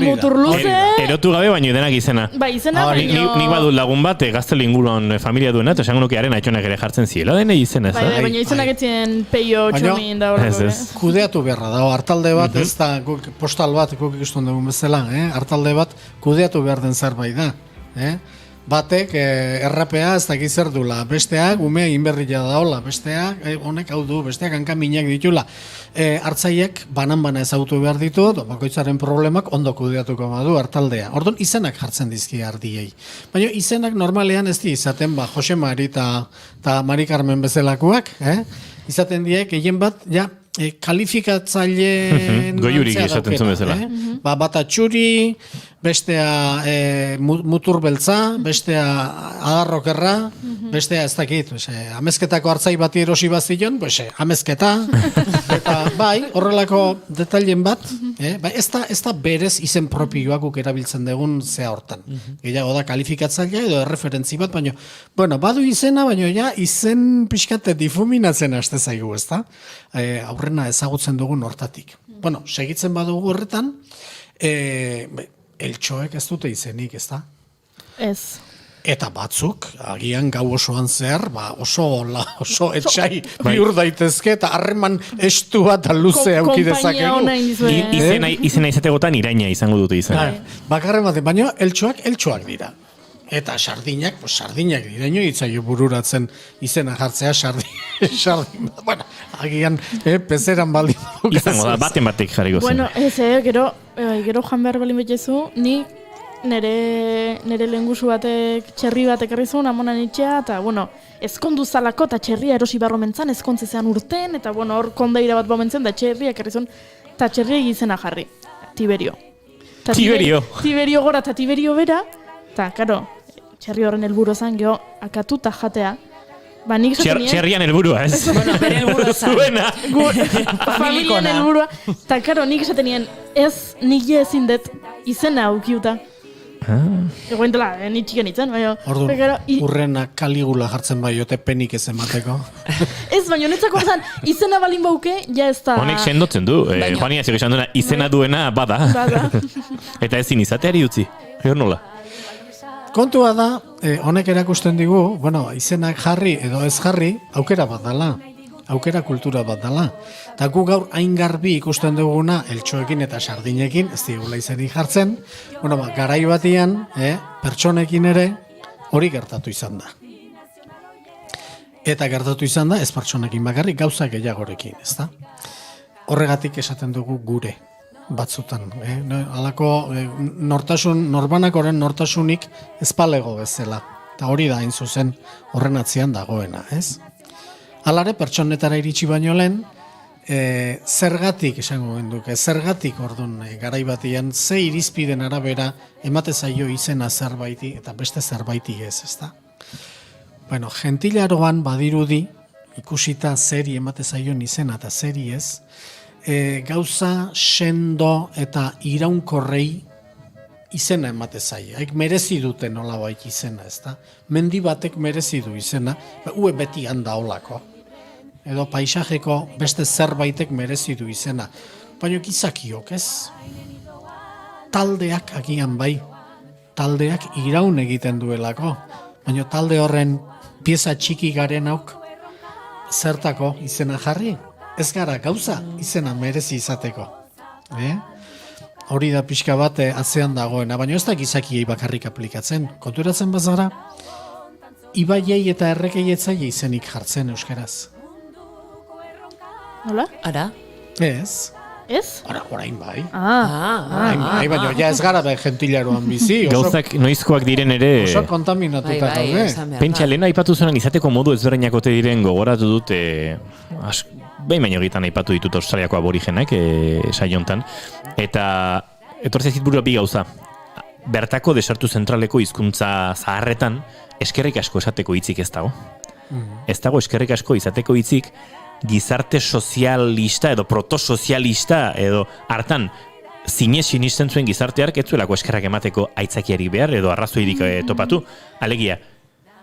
muturluze.
Erotu gabe baino denak izena.
Bai, izena baino.
Nik badut lagun bat, gaztelu inguruan familia duena, eta esango nuke haren atxonak ere jartzen ziela, dene izena ez da.
Baina izenak etzien peio txomin da horreko.
Kudeatu beharra dago, hartalde bat, ez da, postal bat, guk ikusten dugun bezala, hartalde bat kudeatu behar den zerbait da. Batek errapea ez dakiz zer dula, besteak ume inberria daola, besteak honek hau du, besteak hankaminak ditula. Hartzaiek banan-bana ezagutu behar ditu, bakoitzaren problemak ondo kudeatuko badu hartaldea. Orduan izenak jartzen dizki ardiei. Baina izenak normalean ez di izaten, Jose Mari eta Mari Carmen bezalakoak, izaten diek, egin bat, kalifikatzaileen
Goiurik izaten zuen bezala.
Bata txuri, bestea mutur beltza, bestea adarrokerra, bestea ez dakit, amezketako hartzai bati erosi bazion, amezketa, eta horrelako detailen bat, ez da berez izen propioak guk erabiltzen dugun zea hortan. Gehiago da kalifikatzailea edo erreferentzi bat, baina, badu izena, baina izen pixkate difuminatzen haste zaigu, ez da? Aurrena ezagutzen dugun hortatik. Segitzen badugu horretan, eltxoek ez dute izenik, ez da?
Ez.
Eta batzuk, agian gau osoan zehar, oso etxai bihur daitezke, eta harreman estu bat luze auki dezakegu.
Izena izategotan iraina izango dute izena.
Bakarren batean, baina eltxoak dira. Eta sardinak dira, ino hitzaio bururatzen izena jartzea Sardin bat, bueno, agian pezeran baldin.
Izango da, baten batek jarriko zen.
Bueno, ez, gero joan behar balin betzezu, ni nere lehengusu batek, txerri batek errizun, amonan itxea, eta, bueno, ezkondu zalako, eta txerria erosi barro mentzan, ezkontzezean urten, eta, bueno, hor kondeira bat baumentzen, da txerriak errizun, eta txerria egizena jarri, Tiberio.
Tiberio?
Tiberio gora eta Tiberio bera, eta, karo, txerri horren helburu zan, geho, akatu eta jatea. Ba, nik esaten nien...
Txerrian helburua, ez?
Bueno, bere helburua zan.
Zuena.
Familian helburua. Eta, karo, nik esaten nien, ez nile ezin dut izena aukiuta. Egoen dela, ni txiken itzen, baina...
Ordu, urrena Kaligula jartzen bai, jote penik ez emateko.
Ez, baina netzako zan, izena balin bauke, ja ez da...
Honek sendotzen du, Juania zego esan duena, izena duena bada. Eta ezin izateari utzi, hor nola?
Kontua da, honek erakusten digu, bueno, izenak jarri edo ez jarri, aukera bat dela. Aukera kultura bat dela. Eta gu gaur hain garbi ikusten duguna eltxoekin eta sardinekin, ez digula izenik jartzen, bueno, garai batian, pertsonekin ere hori gertatu izan da. Eta gertatu izan da, ez pertsonekin bakarrik, gauza gehiagorekin, ez da? Horregatik esaten dugu gure batzutan. Halako norbanakoren nortasunik ezpalego bezala. Eta hori da hain zuzen horren atzean dagoena, ez? Alare, pertsonetara iritsi baino lehen, zergatik, esango genduke, zergatik orduan garai batian, ze irizpiden arabera emate zaio izena zerbaiti eta beste zerbaiti ez, ezta? Bueno, gentilaroan badirudi, ikusita zeri emate zaion izena eta zeri ez, gauza sendo eta iraunkorrei izena emate zaio. Haik merezi dute nolabait izena, ezta? Mendi batek merezi du izena, ue beti handa olako. Edo paisajeko beste zerbaitek merezi du izena. Baina gizakiok, ez? Taldeak agian bai. Taldeak iraun egiten duelako. Baina talde horren pieza txiki garen auk zertako izena jarri? Ez gara gauza izena merezi izateko. Hori da pixka bat atzean dagoena, baina ez da gizakiei bakarrik aplikatzen. Konturatzen bazara, ibaiei eta errekei etzaile izenik jartzen euskaraz.
Nola?
Ara?
Ez?
Orain bai.
Orain
bai, baina ja ez gara gentilaroan bizi.
Gauzak noizkoak diren ere...
Oso kontaminatuta gaude.
Pentsa, lehena aipatu zuenan izateko modu ezberdinak ote diren gogoratu dut, behin baino egiten aipatu ditut Australiako aborigenak, saiontan, eta etortzea burua bi gauza. Bertako desertu zentraleko hizkuntza zaharretan eskerrik asko esateko hitzik ez dago. Ez dago eskerrik asko izateko hitzik gizarte sozialista edo protosozialista edo hartan sinisten zuen gizarteark ez zuelako eskerrak emateko aitzakiari behar edo arrazoirik topatu. Alegia,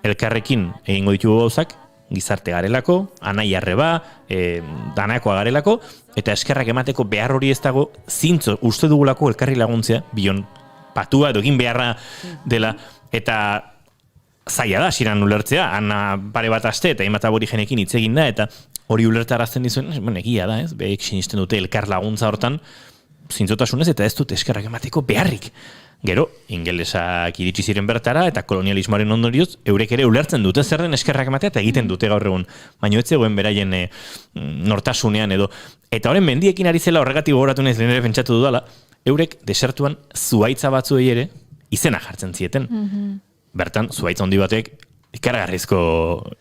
elkarrekin egingo ditugu gauzak, gizarte garelako, anai arreba, danakoa garelako, eta eskerrak emateko behar hori ez dago, zintzo uste dugulako elkarri laguntzea, bion patua edo egin beharra dela, eta zaila da, siran ulertzea, ana pare bat aste eta hainbat aborigenekin hitz egin da, eta hori ulertarazten dizuen, egia da, ez? Behek sinisten dute elkar laguntza hortan, zintzotasunez eta ez dute eskerrak emateko beharrik. Gero, ingelesak iritsi ziren bertara eta kolonialismoaren ondorioz, eurek ere ulertzen dute zer den eskerrak ematea eta egiten dute gaur egun. Baina ez zegoen beraien nortasunean edo. Eta horren mendiekin ari zela horregatik gogoratu nahiz lehen ere pentsatu dudala, eurek desertuan zuhaitza batzuei ere izena jartzen zieten. Bertan, zuhaitz handi batek ikaragarrizko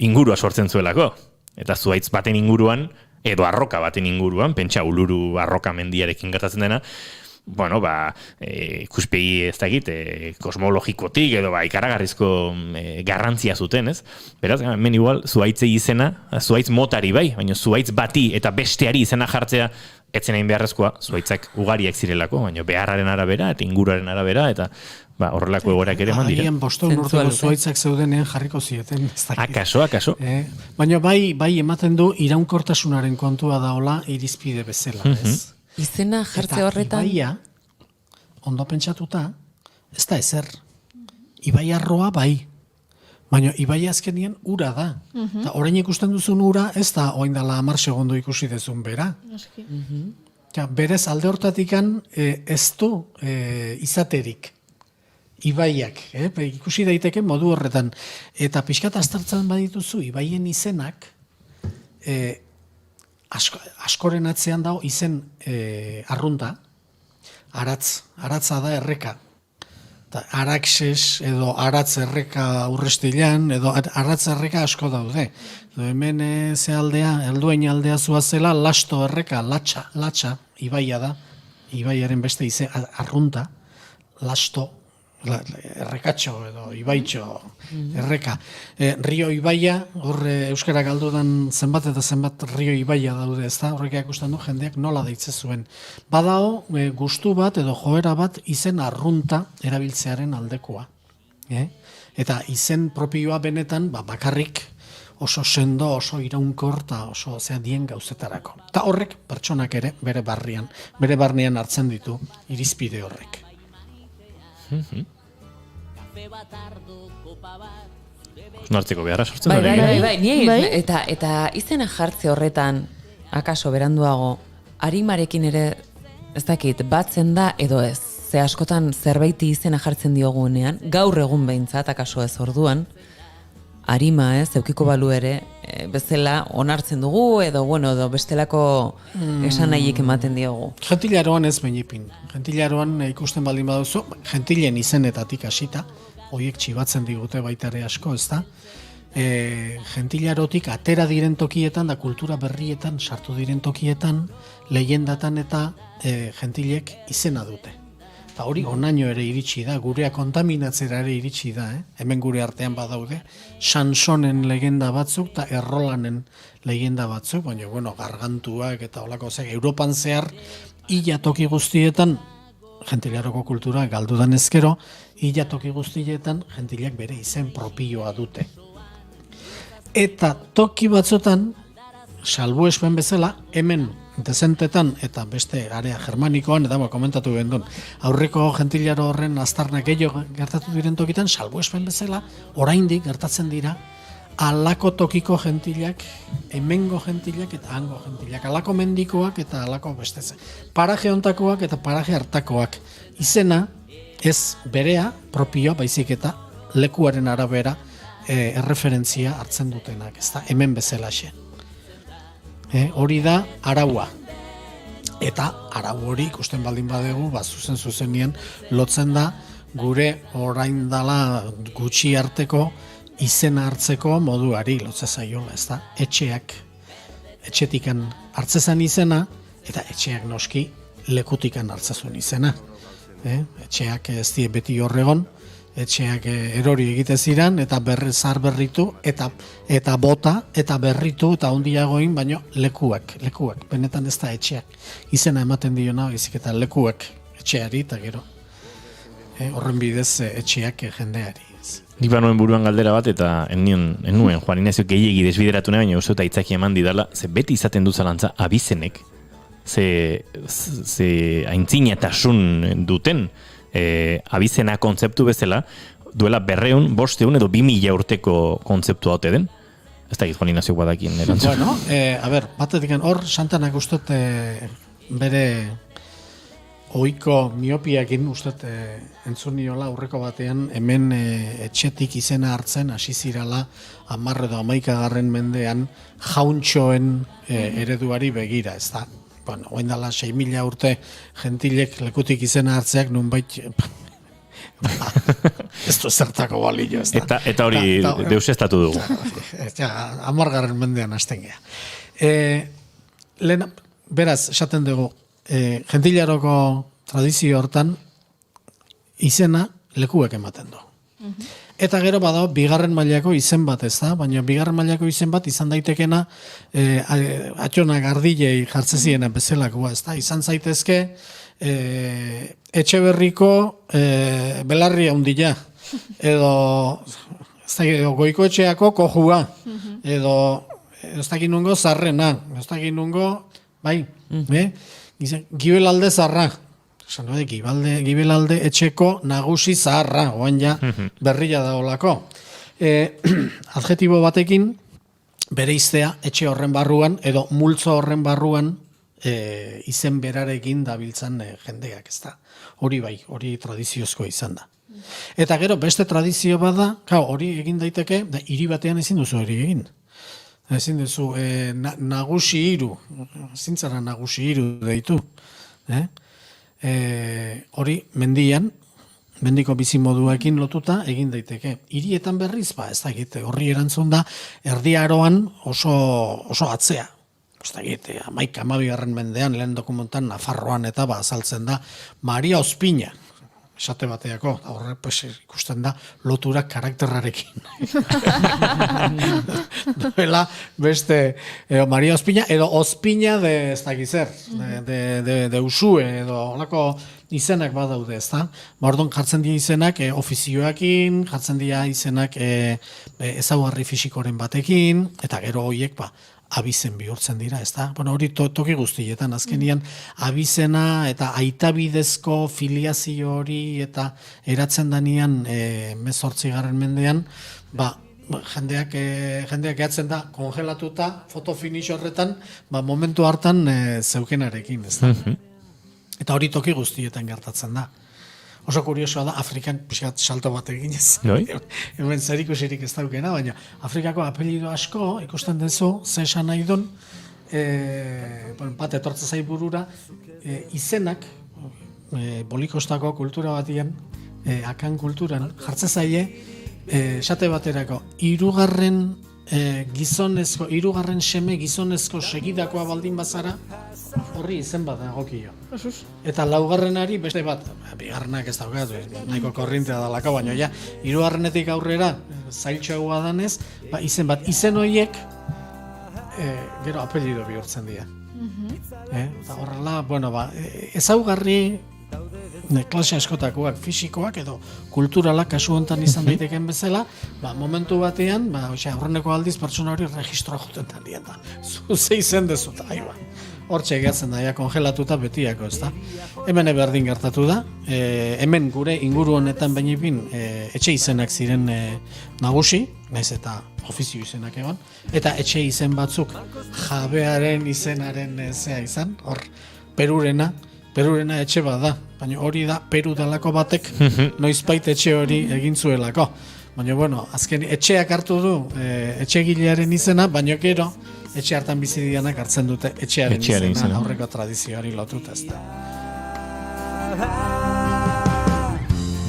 ingurua sortzen zuelako. Eta zuhaitz baten inguruan, edo arroka baten inguruan, pentsa uluru arroka mendiarekin gertatzen dena, bueno, ikuspegi ez dakit, kosmologikotik edo ikaragarrizko garrantzia zuten, ez? Beraz, hemen igual, zuhaitzei izena, zuhaitz motari bai, baina zuhaitz bati eta besteari izena jartzea, etzen egin beharrezkoa, zuhaitzak ugariak zirelako, baina beharraren arabera eta inguruaren arabera, eta horrelako egorak ere eman dira.
Agian bostehun urteko zuhaitzak zeudenean jarriko zieten.
Akaso.
Baina bai ematen du iraunkortasunaren kontua daola irizpide bezala, ez?
Izena jartze horretan?
Eta ibaia, ondo pentsatuta, ez da ezer. Ibai arroa bai. Baina ibaia azkenien ura da. Eta orain ikusten duzun ura, ez da oain dela 10 segundo ikusi dezun bera. Berez alde hortatikan ez du izaterik. Ibaiak, ikusi daiteke modu horretan. Eta pixkat aztertzen badituzu, ibaien izenak, askoren atzean dago izen arrunta, aratza da erreka. Araxes edo aratz erreka urrestilean, edo aratz erreka asko daude. Hemen zealdea, helduain aldea zuazela, lasto erreka, latxa, ibaia da, ibaiaren beste izen arrunta, lasto, errekatxo edo ibaitxo erreka. Rio Ibaia, hor euskara galdudan zenbat eta zenbat Rio Ibaia daude, ez da? Horrek ikusten du jendeak nola deitze zuen. Badao, gustu bat edo joera bat izen arrunta erabiltzearen aldekoa. Eta izen propioa benetan bakarrik oso sendo, oso iraunkor eta oso dien gauzetarako. Eta horrek pertsonak ere bere barnean hartzen ditu irizpide horrek.
Osnartzeko beharra sortzen dut.
Bai. Eta izena jartze horretan, akaso beranduago, arimarekin ere, ez dakit, batzen da edo ez. Ze askotan zerbaiti izena jartzen diogunean, gaur egun behintzat, akaso ez orduan, arima ez, eukiko balu ere, bezala onartzen dugu, edo bestelako esan nahiek ematen diogu.
Gentilaroan ez benipin. Gentilaroan ikusten baldin baduzu, gentilen izenetatik hasita, horiek txibatzen digute baita ere asko, ez da? Gentilarotik atera diren tokietan, da kultura berrietan, sartu diren tokietan, leyendatan eta gentilek izena dute. Eta hori onaino ere iritsi da, gurea kontaminatzera ere iritsi da, hemen gure artean badaude, Sansonen legenda batzuk eta Errolanen legenda batzuk, baina, gargantuak eta holako Europan zehar, illa toki guztietan, gentilaroko kultura galdudan ezkero, illa toki guztietan, gentilak bere izen propioa dute. Eta toki batzutan, salbuespen bezala, hemen dezentetan eta beste area germanikoan, eta komentatu gendun, aurreko gentilaro horren aztarnak gehiago gertatu diren tokitan, salbuespen bezala, oraindik gertatzen dira, alako tokiko gentilak, hemengo gentilak eta hango gentilak, alako mendikoak eta alako besteze. Paraje hontakoak eta paraje hartakoak. Izena, ez berea, propioa, baizik eta lekuaren arabera erreferentzia hartzen dutenak, ez da, hemen bezalaxe. Hori da araua. Eta arau hori ikusten baldin badegu, zuzenien lotzen da gure orain dala gutxi arteko izena hartzeko moduari lotze zaiola, ez da? Etxetikan hartzezan izena, eta etxeak noski lekutikan hartzezun izena. Etxeak ez die beti horregon, etxeak erori egite ziren, eta zar berritu, eta bota, eta berritu, eta ondiagoin, baino lekuak, benetan ez da etxeak. Izena ematen diona, ezik eta lekuak etxeari, eta gero, horren bidez etxeak jendeari.
Nik banoen buruan galdera bat, eta ennuen Juan Ignacio gehiegi desbideratu nahi, baina uste eta itzaki eman didala, ze beti izaten dut zalantza abizenek, ze aintzinatasun duten, abizena kontzeptu bezala, duela 200, 500 edo 2000 urteko kontzeptu haute den. Ez da Juan Ignacio badakin erantzun.
Bueno, batetik hor, Santanak ustot bere ohiko miopiakin ustot entzun niola aurreko batean, hemen etxetik izena hartzen hasi zirala 10 edo 11 mendean jauntxoen ereduari begira, ez da? Bueno, oain dala 6.000 urte gentilek lekutik izena hartzeak nunbait ez du zertako balio, ez da.
Eta hori deusestatu dugu.
10 mendean hasten gea. Beraz, esaten dugu, gentilaroko tradizio hortan izena lekuek ematen du. Eta gero badago bigarren mailako izen bat, ez da? Baina bigarren mailako izen bat izan daitekena atxonak ardilei jartzeziena bezalakoa, ez da? Izan zaitezke Etxeberriko belarri handila, edo Goikoetxeako kojua, edo ez dakit nungo zarrena, ez dakit nungo, bai, Gibelalde zarra. Gibelalde etxeko nagusi zaharra, oan ja berria da olako. Adjetibo batekin bere iztea etxe horren barruan edo multzo horren barruan izen berarekin dabiltzan jendeak, ez da. Hori bai, hori tradiziozkoa izan da. Eta gero beste tradizio bada, hori egin daiteke, hiri batean ezin duzu hori egin. ezin duzu, nagusi hiru, zintzara nagusi hiru deitu. Hori mendian, mendiko bizimoduekin lotuta egin daiteke. Hirietan berriz, ez dakit, horri erantzun da, Erdi Aroan oso atzea. Ez dakit, 11. mendean, lehen dokumentan, Nafarroan eta azaltzen da, Maria Ospina, esate bateako, horre ikusten da loturak karakterrarekin. Duela beste Maria Ospina, edo Ospina de ez dakit zer, de Usue, edo holako izenak badaude, ez da? Orduan jartzen dira izenak ofizioekin, jartzen dira izenak ezaugarri fisikoren batekin, eta gero horiek abizen bihurtzen dira, ez da? Bueno, hori toki guztietan, azkenian abizena eta aitabidezko filiazio hori eta eratzen danian 18. mendean, jendeak eatzen da kongelatuta fotofinish horretan, momentu hartan zeukenarekin, ez da? Eta hori toki guztietan gertatzen da. Oso kuriosoa da, Afrikan pixkat salto bat eginez. Hemen zer ikusirik ez daukena, baina Afrikako apelido asko ikusten dezu, ze esan nahi duen, bat etortza zai burura, izenak, bolikostako kultura batian, akan kulturan, jartze zaie, esate baterako, hirugarren seme gizonezko segidakoa baldin bazara, horri izen bat egokio. Eta laugarrenari beste bat, bigarrenak ez daukat, nahiko korrintea dalako, baina ja, hirugarrenetik aurrera, zailtxoagoa danez, izen bat, izen horiek, gero apelido bihurtzen dira. Eta horrela, ezaugarri, klase askotakoak, fisikoak edo kulturalak kasu honetan izan daiteken bezala, momentu batean, aurreneko aldiz pertsona hori registroa juten dien da. Zuze izen dezuta, hortxe egatzen da, kongelatuta betiako, ez da. Hemen berdin gertatu da, hemen gure inguru honetan bainipin etxe izenak ziren nagusi, naiz eta ofizio izenak egon, eta etxe izen batzuk jabearen izenaren zea izan, hor, Perurena etxe bat da, baina hori da Peru dalako batek noizbait etxe hori egin zuelako. Baina, azken etxeak hartu du etxegilearen izena, baina gero etxe hartan bizi dianak hartzen dute etxearen izena, aurreko tradizioari lotuta ez da.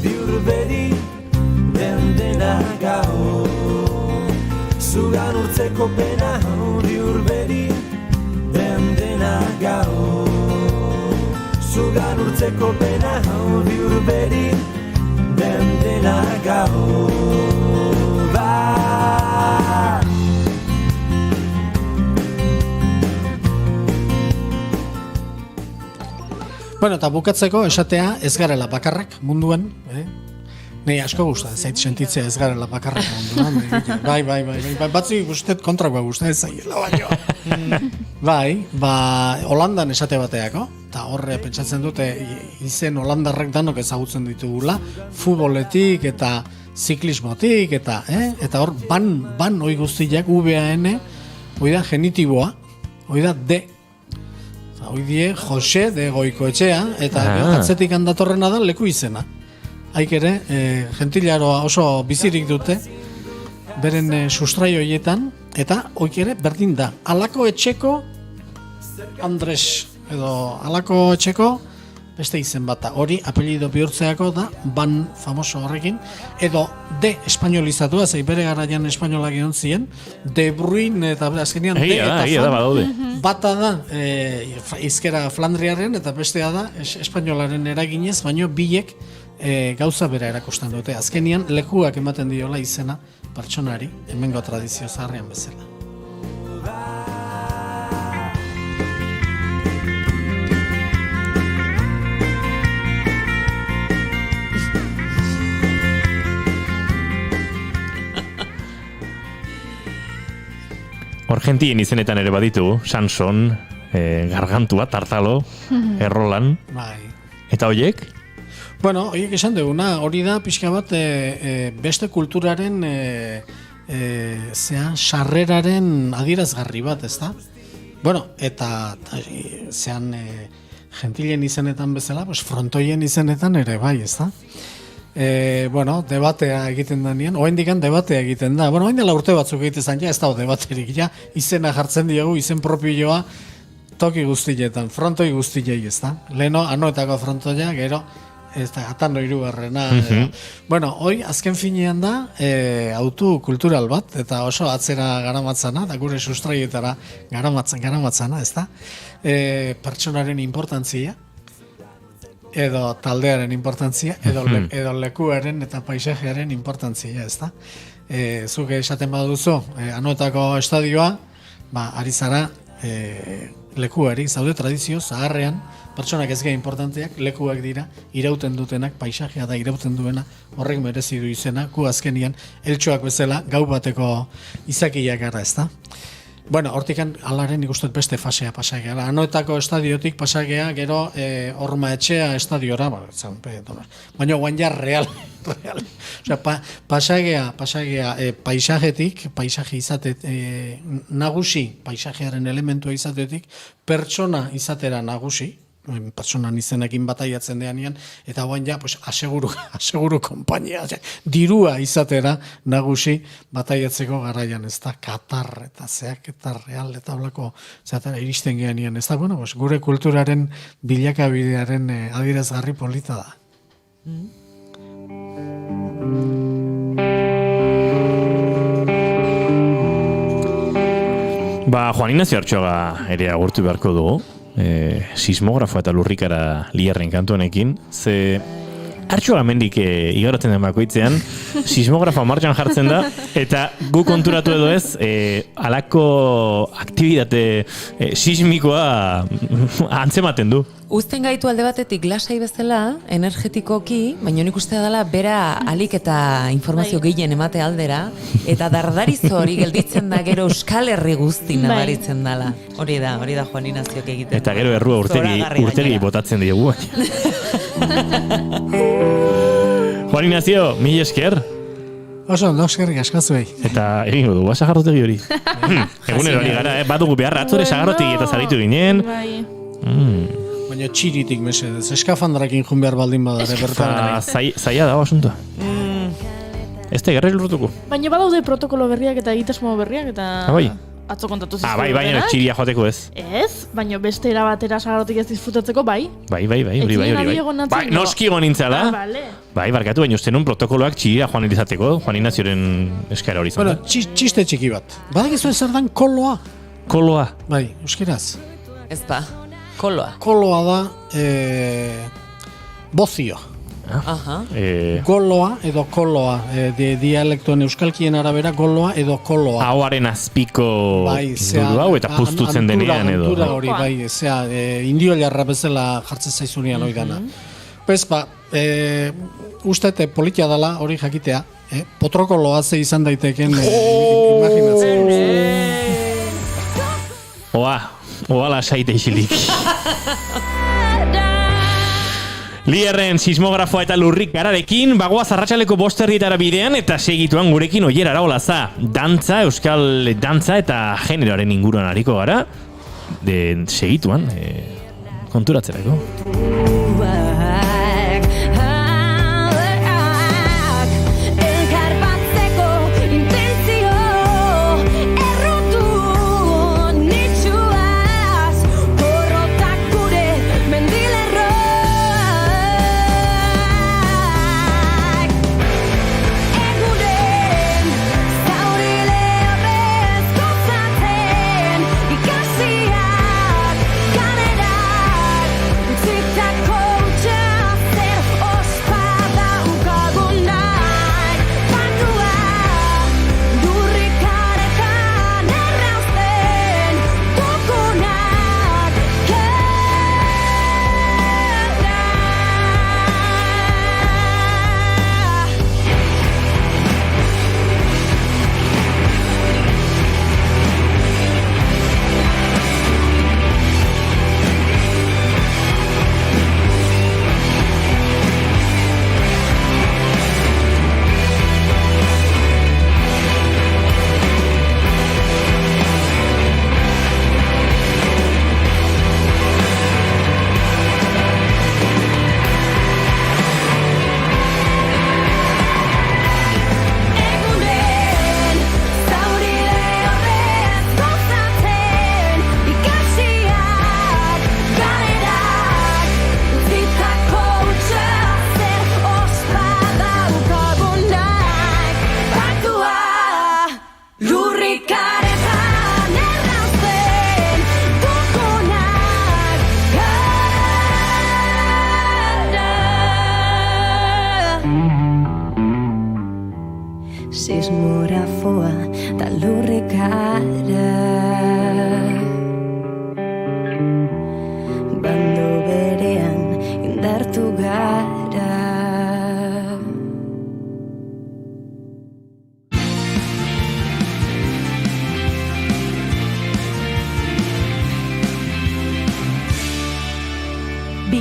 Biurberi den dena gau, zugan urtzeko pena, biurberi den dena gau. Zugan urtzeko pena, biurberi den dena gau.
Bueno, eta bukatzeko esatea ez garela bakarrak munduan, Nei asko gusta, zait sentitzea ez garela bakarrak munduan. Bai, batzik gustet kontrakoa gusta ez zaiela baino. Holandan esate bateako, eta horre pentsatzen dute izen holandarrak danok ezagutzen ditugula, futboletik eta ziklismotik, eta hor ban hoi guztiak VAN, hoi da genitiboa, hoi da D. Hoi die Jose de Goikoetxea, eta atzetik handatorrena da leku izena. Haik ere, gentilaroa oso bizirik dute, beren sustrai horietan, eta hoik ere berdin da. Alako etxeko Andres, edo alako etxeko beste izen bat da. Hori apelido bihurtzeako da, ban famoso horrekin, edo D espainolizatua, zei bere garaian espainolak egon ziren, De Bruyne eta azkenean D eta bata da izkera Flandriaren eta bestea da espainolaren eraginez, baino biek gauza bera erakusten dute. Azkenian lekuak ematen diola izena pertsonari, hemengo tradizio zaharrean bezala.
Argentien izenetan ere baditu, Sanson, Gargantua, Tartalo, Errolan. Eta horiek?
Bueno, horiek esan duguna, hori da pixka bat beste kulturaren sarreraren adierazgarri bat, ez da? Bueno, eta gentilen izenetan bezala, frontoien izenetan ere bai, ez da? debatea egiten denean, oendikan debatea egiten da. Bueno, oindela urte batzuk egiten ja, ez dago debaterik, ja, izena jartzen diogu, izen propioa toki guztietan, frontoi guztiei, ez da? Leno, anoetako frontoia, gero, ez da, atano hirugarrena. Bueno, hoi, azken finean da, autu kultural bat, eta oso atzera garamatzana, da gure sustraietara garamatzana, ez da? Pertsonaren importantzia, edo taldearen importantzia, edo lekuaren eta paisajearen importantzia, ez da? Zuk esaten baduzu, anoetako estadioa, ari zara lekuari, zaude tradizio, zaharrean, pertsonak ez gehi importanteak, lekuak dira, irauten dutenak, paisajea da irauten duena, horrek merezi du izena, gu azkenian, eltsuak bezala, gau bateko izakiak gara, ez da? Bueno, hortikan alaren ikustut beste fasea pasagea. Anoetako estadiotik pasagea, gero Horma Etxea estadiora, baina guain ja real. Osea, pasagea paisajetik, paisaje izate nagusi, paisajearen elementua izatetik, pertsona izatera nagusi, pertsonan izenekin bataiatzen deanean, eta guain ja, aseguru kompainia, dirua izatera nagusi bataiatzeko garaian, ez da, Katar eta zeak eta real eta blako zeatera iristen geanean, ez da, bueno, gure kulturaren bilakabidearen adierazgarri polita da.
Juan Ignacio Artxoga ere agurtu beharko dugu. Sismografoa eta lurrikara Lierren kantuanekin, ze Artxoga mendik igarotzen den bakoitzean, sismografoa martxan jartzen da, eta gu konturatu edo ez, alako aktibitate sismikoa antzematen du.
Uzten gaitu alde batetik lasai bezala, energetikoki, baina nik uste dela bera alik eta informazio gehien emate aldera, eta dardarizo hori gelditzen da gero Euskal Herri guzti nabaritzen dela. Hori da Juan Ignaziok egiten.
Eta gero errua urtegi botatzen diogu. Juan Ignacio, mil esker.
Oso, eskerrik askazuei.
Eta egingo du, sagarrotegi hori. Egunero hori gara, badugu beharra, atzore sagarrotegi eta zaritu ginen.
Baina txiritik mesedez, eskafandrakin jun behar baldin badare bertan.
Zaila dago asuntoa. Ez da, gerrez lurtuko.
Baina badaude protokolo berriak eta egitasmo berriak eta... Atzo kontatu zizko.
Baina txiria joateko ez.
Ez, baina beste erabatera sagarrotik ez disfrutatzeko bai.
Bai, noski egon nintzala. Bai, barkatu, baina uste nun protokoloak txiria joan izateko, Juan Ignazioren eskara hori zan.
Bueno, txiste txiki bat. Badakizu ez zer dan koloa?
Koloa?
Bai, euskaraz.
Ez ba, koloa.
Koloa da bozio. Goloa edo koloa, dialektoen euskalkien arabera goloa edo koloa.
Hauaren azpiko hau eta puztutzen denean edo.
Antura hori, bai, indio jarra bezala jartzen zaizunean hori dana. Pues uste politia dela hori jakitea, potrokoloa ze izan daiteken imaginatzen.
Oa lasaite isilik. Lierren sismografoa eta lurrikararekin, bagoaz arratsaleko 5:00 bidean eta segituan gurekin Oier Araolaza. Dantza, euskal dantza eta generoaren inguruan ariko gara. Segituan, konturatzerako.
Tic-tac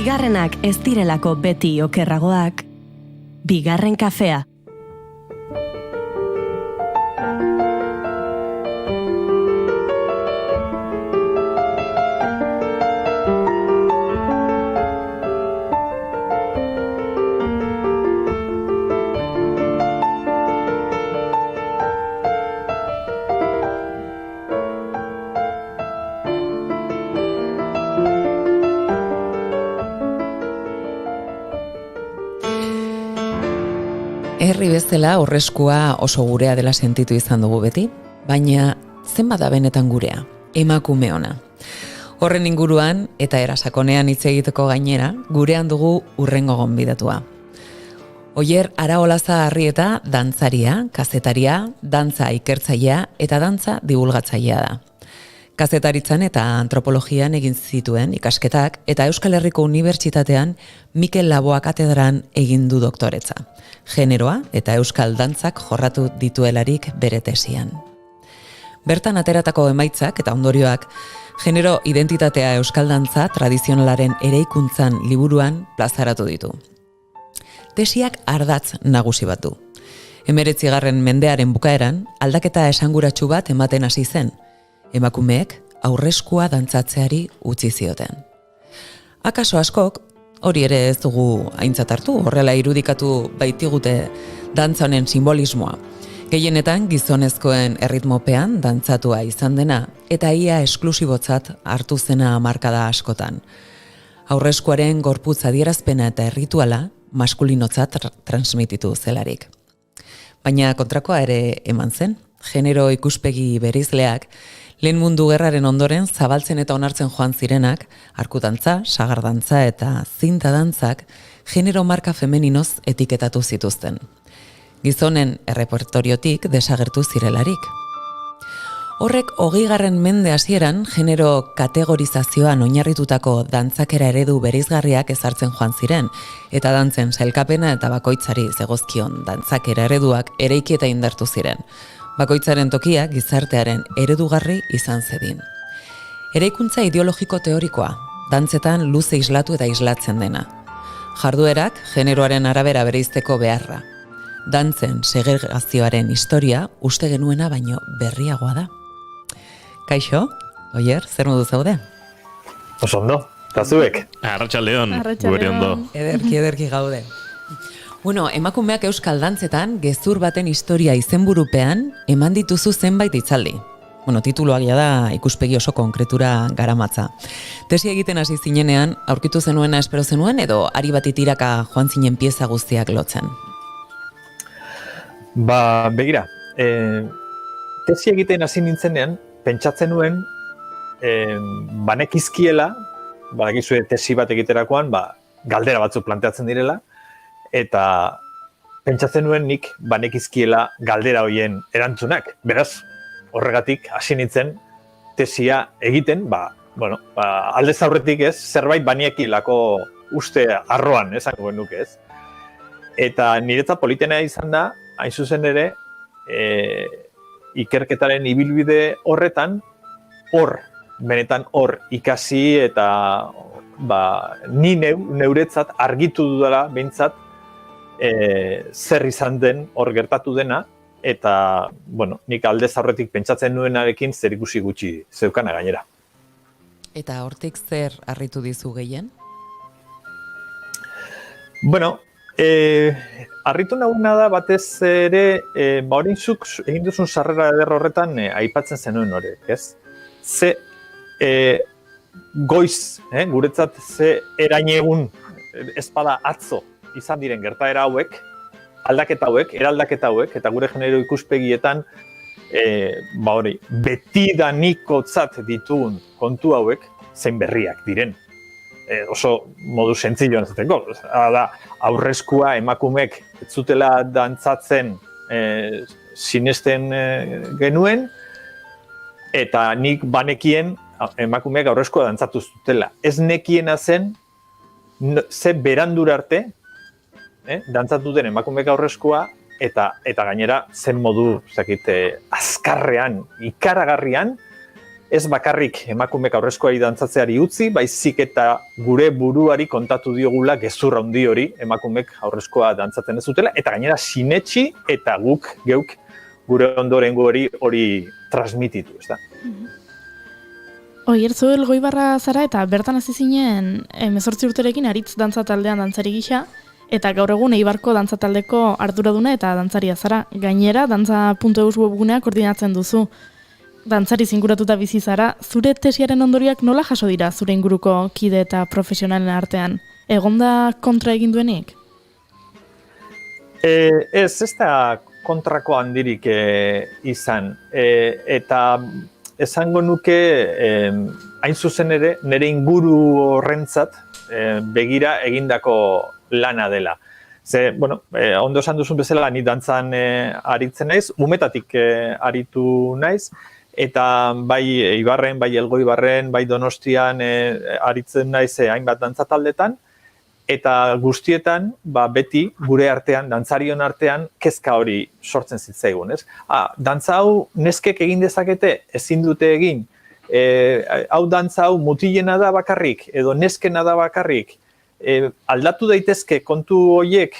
Bigarrenak ez direlako beti okerragoak, bigarren kafea.
Herri bezala aurreskua oso gurea dela sentitu izan dugu beti, baina zenbat da benetan gurea, emakume ona. Horren inguruan eta erasakonean hitz egiteko gainera, gurean dugu hurrengo gonbidatua. Oier Araolaza Arrieta dantzaria, kazetaria, dantza ikertzailea eta dantza divulgatzailea da. Kazetaritzan eta antropologian egin zituen ikasketak eta Euskal Herriko Unibertsitatean Mikel Laboa katedran egin du doktoretza. Generoa eta euskal dantzak jorratu dituelarik bere tesian. Bertan ateratako emaitzak eta ondorioak genero identitatea euskal dantza tradizionalaren eraikuntzan liburuan plazaratu ditu. Tesiak ardatz nagusi bat du. 19. mendearen bukaeran aldaketa esanguratsu bat ematen hasi zen. Emakumeek aurreskua dantzatzeari utzi zioten. Akaso askok, hori ere ez dugu aintzat hartu, horrela irudikatu baitigute dantza honen simbolismoa. Gehienetan gizonezkoen erritmopean dantzatua izan dena eta ia esklusibotzat hartu zena hamarkada askotan. Aurreskuaren gorputz adierazpena eta errituala maskulinotzat transmititu zelarik. Baina kontrakoa ere eman zen, genero ikuspegi bereizleak Lehen Mundu Gerraren ondoren zabaltzen eta onartzen joan zirenak, arkudantza, sagardantza eta zinta dantzak genero marka femeninoz etiketatu zituzten. Gizonen errepertoriotik desagertu zirelarik. Horrek 20. mende hasieran genero kategorizazioan oinarritutako dantzakera eredu bereizgarriak ezartzen joan ziren, eta dantzen sailkapena eta bakoitzari zegozkion dantzakera ereduak eraiki eta indartu ziren. Bakoitzaren tokia gizartearen eredugarri izan zedin. Eraikuntza ideologiko teorikoa, dantzetan luze islatu eta islatzen dena. Jarduerak generoaren arabera bereizteko beharra. Dantzen segregazioaren historia uste genuena baino berriagoa da. Kaixo, Oier, zer modu zaude?
Oso ondo, eta zuek?
Arratsaldeon, gure ondo.
Ederki gaude. Bueno, emakumeak euskal dantzetan gezur baten historia izenburupean eman dituzu zenbait hitzaldi. Bueno, tituluak da ikuspegi oso konkretura garamatza. Tesi egiten hasi zinenean, aurkitu zenuena espero zenuen edo ari bati tiraka joan zinen pieza guztiak lotzen?
Ba, begira, tesi egiten hasi nintzenean, pentsatzen nuen, banekizkiela, badakizue tesi bat egiterakoan, galdera batzuk planteatzen direla, eta pentsatzen nuen nik banekizkiela galdera hoien erantzunak. Beraz, horregatik hasi nintzen tesia egiten, aldez aurretik ez, zerbait baniekilako uste arroan, esango nuke ez. Eta niretzat politena izan da, hain zuzen ere, ikerketaren ibilbide horretan, benetan hor ikasi eta ni neuretzat argitu dudala behintzat zer izan den hor gertatu dena, eta nik aldez aurretik pentsatzen nuenarekin zer ikusi gutxi zeukana gainera.
Eta hortik zer harritu dizu gehien?
Harritu naguna da batez ere, orainzuk egin duzun sarrera eder horretan aipatzen zenuen horrek, ez? Ze goiz, guretzat ze erainegun ezpada atzo izan diren gertaera hauek, eraldaketa hauek, eta gure genero ikuspegietan betidanikotzat ditugun kontu hauek, zein berriak diren. Oso modu sentzilloan zateko. Aurreskua emakumeek ez zutela dantzatzen sinesten genuen, eta nik banekien emakumeek aurreskua dantzatu zutela. Ez nekiena zen, ze berandura arte, dantzatu den emakumeek aurreskua, eta gainera zen modu azkarrean, ikaragarrian, ez bakarrik emakumek aurrezkoari dantzatzeari utzi, baizik eta gure buruari kontatu diogula gezurra handi hori emakumek aurrezkoa dantzatzen ez dutela, eta gainera sinetxi eta geuk gure ondorengo hori transmititu, ez da?
Oiertzu Elgoibarra zara eta bertan hasi zinen 18 urterekin aritz dantza taldean dantzari gisa, eta gaur egun Eibarko dantza taldeko arduraduna eta dantzaria zara. Gainera, dantza.eus webgunea koordinatzen duzu. Dantzari zinguratuta bizi zara, zure tesiaren ondorioak nola jaso dira zure inguruko kide eta profesionalen artean? Egonda kontra egin duenik?
Ez da kontrako handirik izan. Eta esango nuke, hain zuzen ere, nire inguru horrentzat begira egindako lana dela. Ze, ondo esan duzun bezala, ni dantzan aritzen naiz, umetatik aritu naiz, eta bai Ibarren, bai Elgoibarren, bai Donostian aritzen naiz hainbat dantza taldetan, eta guztietan, beti gure artean, dantzarion artean, kezka hori sortzen zitzaigun, ez? Dantza hau neskek egin dezakete, ezin dute egin, hau dantza hau mutilena da bakarrik, edo neskena da bakarrik, aldatu daitezke kontu horiek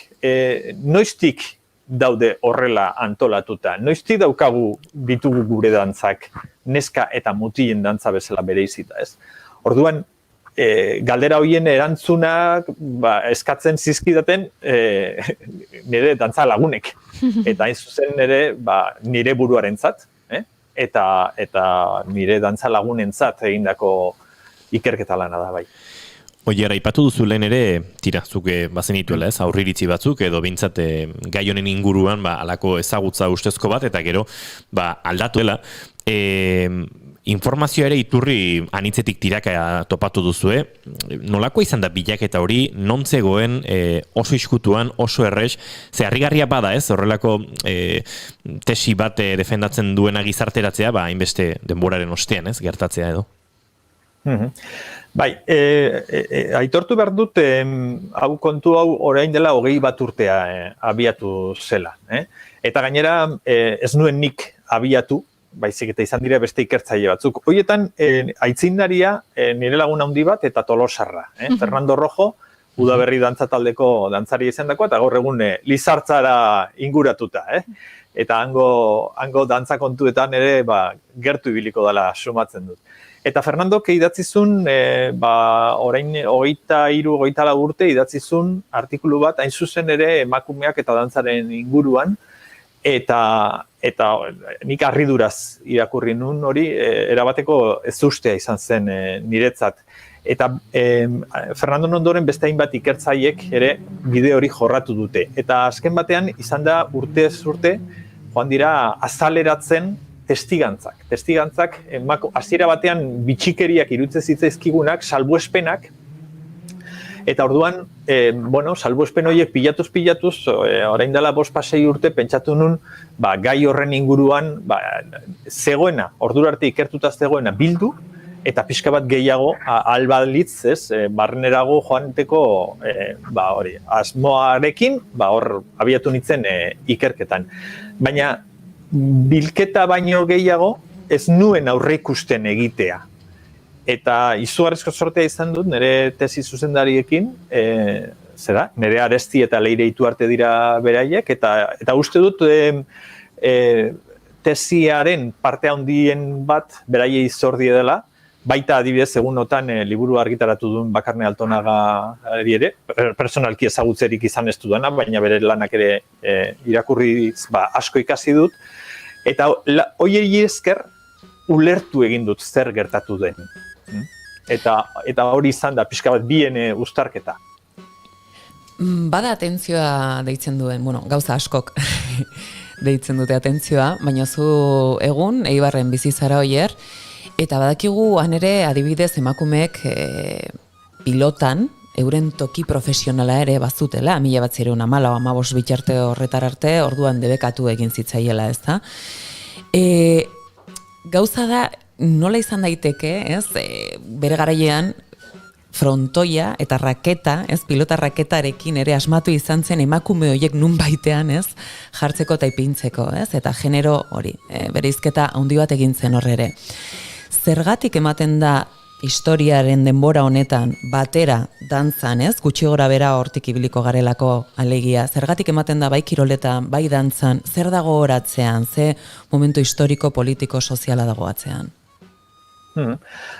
noiztik daude horrela antolatuta, noiztik daukagu ditugu gure dantzak neska eta mutilen dantza bezala bereizita, ez? Orduan, galdera horien erantzunak eskatzen zizkidaten nire dantza lagunek. Eta hain zuzen nire buruarentzat, eta nire dantza lagunentzat egindako ikerketa lana da bai.
Oiera, ipatu duzu lehen ere, zuk bazenituela ez, aurriritzi batzuk, edo bintzat gai honen inguruan alako ezagutza ustezko bat, eta gero aldatuela. Informazioa ere iturri anitzetik tiraka topatu duzue. Nolako izan da bilaketa hori, non zegoen oso iskutuan, oso errez, ze harrigarria bada ez, horrelako tesi bat defendatzen duena gizarteratzea, hainbeste denboraren ostean ez, gertatzea edo.
Bai, aitortu behar dut, hau kontu hau orain dela 21 urtea abiatu zela. Eta gainera ez nuen nik abiatu, baizik eta izan dira beste ikertzaile batzuk. Horietan, aitzindaria nire lagun handi bat eta Tolosarra. Fernando Rojo, Udaberri dantza taldeko dantzari izandako, eta gaur egun Lizartzara inguratuta. Eta hango dantza kontuetan ere gertu ibiliko dela sumatzen dut. Eta Fernandok idatzizun, orain 23-24 urte idatzizun artikulu bat, hain zuzen ere emakumeak eta dantzaren inguruan, eta nik harriduraz irakurri nun hori, erabateko ez ustea izan zen niretzat. Eta Fernando ondoren beste hainbat ikertzaiek ere bide hori jorratu dute. Eta azken batean izan da urtez urte, joan dira azaleratzen testigantzak. Testigantzak, hasiera batean bitxikeriak iruditzen zitzaizkigunak, salbuespenak, eta orduan, salbuespen horiek pilatuz, orain dela 5-6 urte pentsatu nun, gai horren inguruan, zegoena, ordura arte ikertuta zegoena bildu, eta pixka bat gehiago, albalitz, barrenerago joanteko asmoarekin, hor abiatu nintzen ikerketan. Baina, bilketa baino gehiago ez nuen aurreikusten egitea. Eta izugarrizko sortea izan dut, nire tesi zuzendariekin, nire Aresti eta Leire Ituarte dira beraiek, eta uste dut tesiaren parte handien bat beraiei zordie dela, baita adibidez egunotan liburu argitaratu duen Bakarne Altonaga ere, personalki ezagutzerik izan ez dudana, baina bere lanak ere irakurriz asko ikasi dut, eta horiei esker ulertu egin dut zer gertatu den. Eta hori izan da pixka bat bien uztarketa.
Bada atentzioa deitzen duen, gauza askok deitzen dute atentzioa, baina zu egun Eibarren bizi zara Oier, eta badakigu han ere adibidez emakumeek pilotan euren toki profesionala ere bazutela, 1914 bitarte horretar arte, orduan debekatu egin zitzaiela, ezta? Gauza da, nola izan daiteke, ez? Bere garailean frontoia eta raketa, ez? Pilota raketarekin ere asmatu izan zen emakume horiek nun baitean, ez? Jartzeko eta ipintzeko, ez? Eta genero hori, bereizketa handi bat egin zen horre ere. zergatik ematen da historiaren denbora honetan batera dantzan, ez? Gutxi gora bera hortik ibiliko garelako alegia. Zergatik ematen da bai kiroletan, bai dantzan, zer dago horatzean, ze momentu historiko, politiko, soziala dago atzean?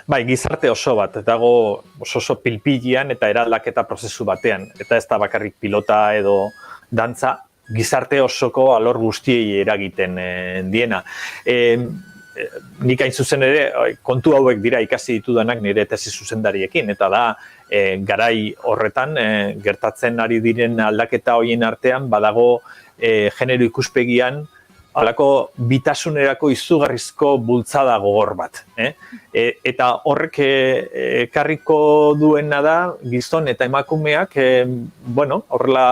Bai, gizarte oso bat, dago oso pilpilian eta eraldaketa prozesu batean. Eta ez da bakarrik pilota edo dantza, gizarte osoko alor guztiei eragiten diena. Nik hain zuzen ere, kontu hauek dira ikasi ditudanak nire tesi zuzendariekin, eta da, garai horretan, gertatzen ari diren aldaketa horien artean, badago genero ikuspegian, halako bitasunerako izugarrizko bultzada gogor bat. Eta horrek ekarriko duena da, gizon eta emakumeak, horrela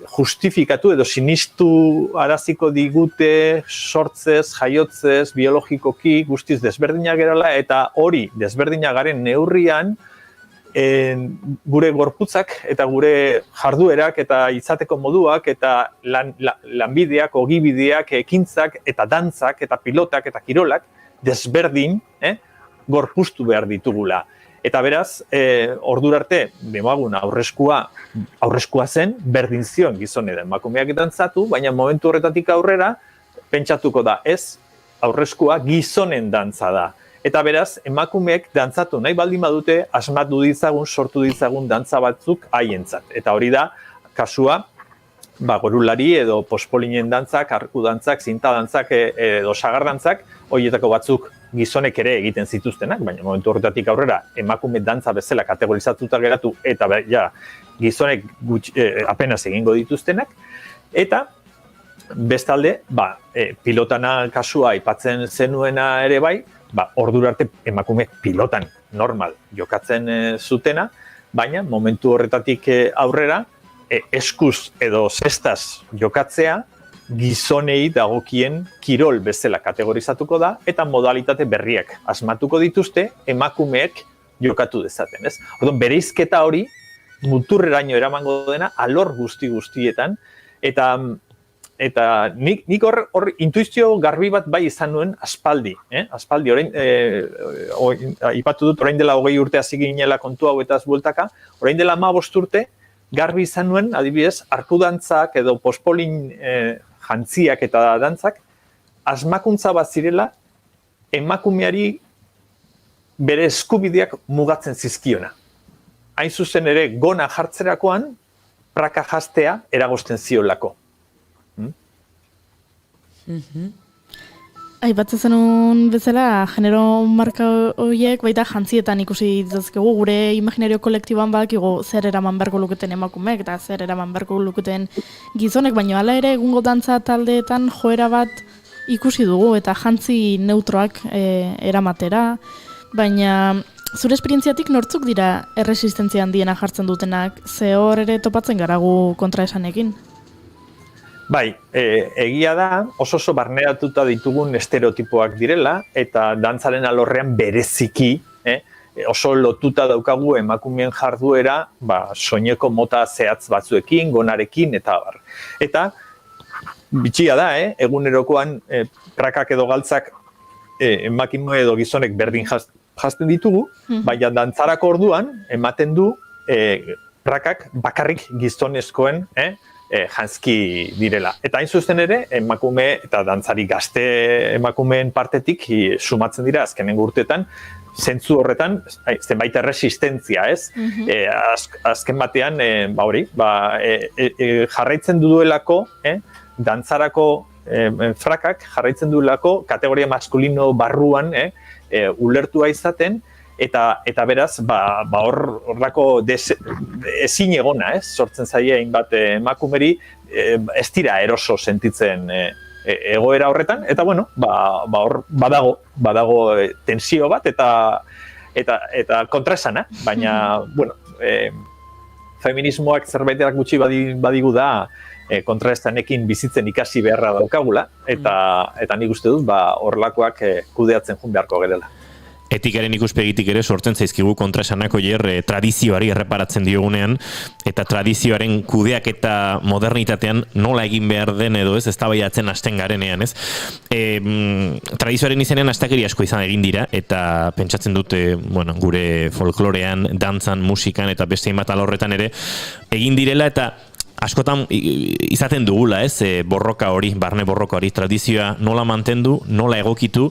justifikatu edo sinistu araziko digute sortzez, jaiotzez, biologikoki guztiz desberdinak gerala, eta hori desberdinak garen neurrian gure gorputzak eta gure jarduerak eta izateko moduak eta lanbideak, ogibideak, ekintzak eta dantzak eta pilotak eta kirolak desberdin gorpuztu behar ditugula. Eta beraz, ordura arte, demagun aurreskua zen, berdin zion gizone da emakumeak dantzatu, baina momentu horretatik aurrera, pentsatuko da, ez, aurreskua gizonen dantza da. Eta beraz, emakumeek dantzatu nahi baldin badute, asmatu ditzagun, sortu ditzagun dantza batzuk haientzat. Eta hori da, kasua, gorulari edo pospolinen dantzak, arku dantzak, zinta dantzak edo sagar dantzak, horietako batzuk gizonek ere egiten zituztenak, baina momentu horretatik aurrera emakume dantza bezala kategorizatuta geratu eta gizonek apenas egingo dituztenak. Eta bestalde, pilotana kasua aipatzen zenuena ere bai, ordura arte emakume pilotan normal jokatzen zutena, baina momentu horretatik aurrera eskuz edo zestaz jokatzea gizonei dagokien kirol bezala kategorizatuko da eta modalitate berriak asmatuko dituzte emakumeek jokatu dezaten, ez? Orduan, bereizketa hori muturreraino eramango dena alor guztietan eta nik hor intuizio garbi bat bai izan nuen aspaldi, aspaldi orain aipatu dut orain dela 20 urte hasi ginela kontu hauetaz bueltaka, orain dela 15 urte garbi izan nuen, adibidez, arkudantzak edo pospolin jantziak eta dantzak, asmakuntza bat zirela emakumeari bere eskubideak mugatzen zizkiona. Hain zuzen ere, gona jartzerakoan, praka jastea eragozten ziolako.
Aipatzen zenun bezala, genero marka horiek baita jantzietan ikusi ditzazkegu, gure imaginario kolektiboan badakigu zer eraman beharko luketen emakumeek eta zer eraman beharko luketen gizonek, baina hala ere egungo dantza taldeetan joera bat ikusi dugu eta jantzi neutroak eramatera, baina zure esperientziatik nortzuk dira erresistentzia handiena jartzen dutenak, ze hor ere topatzen garagu kontraesanekin?
Bai, egia da, oso barneratuta ditugun estereotipoak direla, eta dantzaren alorrean bereziki, oso lotuta daukagu emakumeen jarduera, soineko mota zehatz batzuekin, gonarekin, eta bar. Eta, bitxia da, egunerokoan prakak edo galtzak emakume edo gizonek berdin jazten ditugu, baina dantzarako orduan ematen du prakak bakarrik gizonezkoen jantzki direla. Eta hain zuzen ere, emakume eta dantzari gazte emakumeen partetik sumatzen dira azkenengo urteetan, zentzu horretan, zenbait erresistentzia, ez? Azken batean, jarraitzen duelako, dantzarako frakak jarraitzen duelako kategoria maskulino barruan ulertua izaten, eta beraz, horrako ezin egona, sortzen zaie hainbat emakumeri, ez dira eroso sentitzen egoera horretan, eta hor badago tensio bat eta kontraesana, baina, feminismoak zerbaiterak gutxi badigu da kontraesanekin bizitzen ikasi beharra daukagula, eta nik uste dut horrelakoak kudeatzen jun beharko gerela.
etikaren ikuspegitik ere sortzen zaizkigu kontraesanak oier tradizioari erreparatzen diogunean, eta tradizioaren kudeak eta modernitatean nola egin behar den edo ez eztabaidatzen hasten garenean, ez? Tradizioaren izenean astakeri asko izan egin dira, eta pentsatzen dute, bueno, gure folklorean, dantzan, musikan eta beste hainbat alorretan ere egin direla, eta askotan izaten dugula, ez? Borroka hori, barne borroka hori, tradizioa nola mantendu, nola egokitu,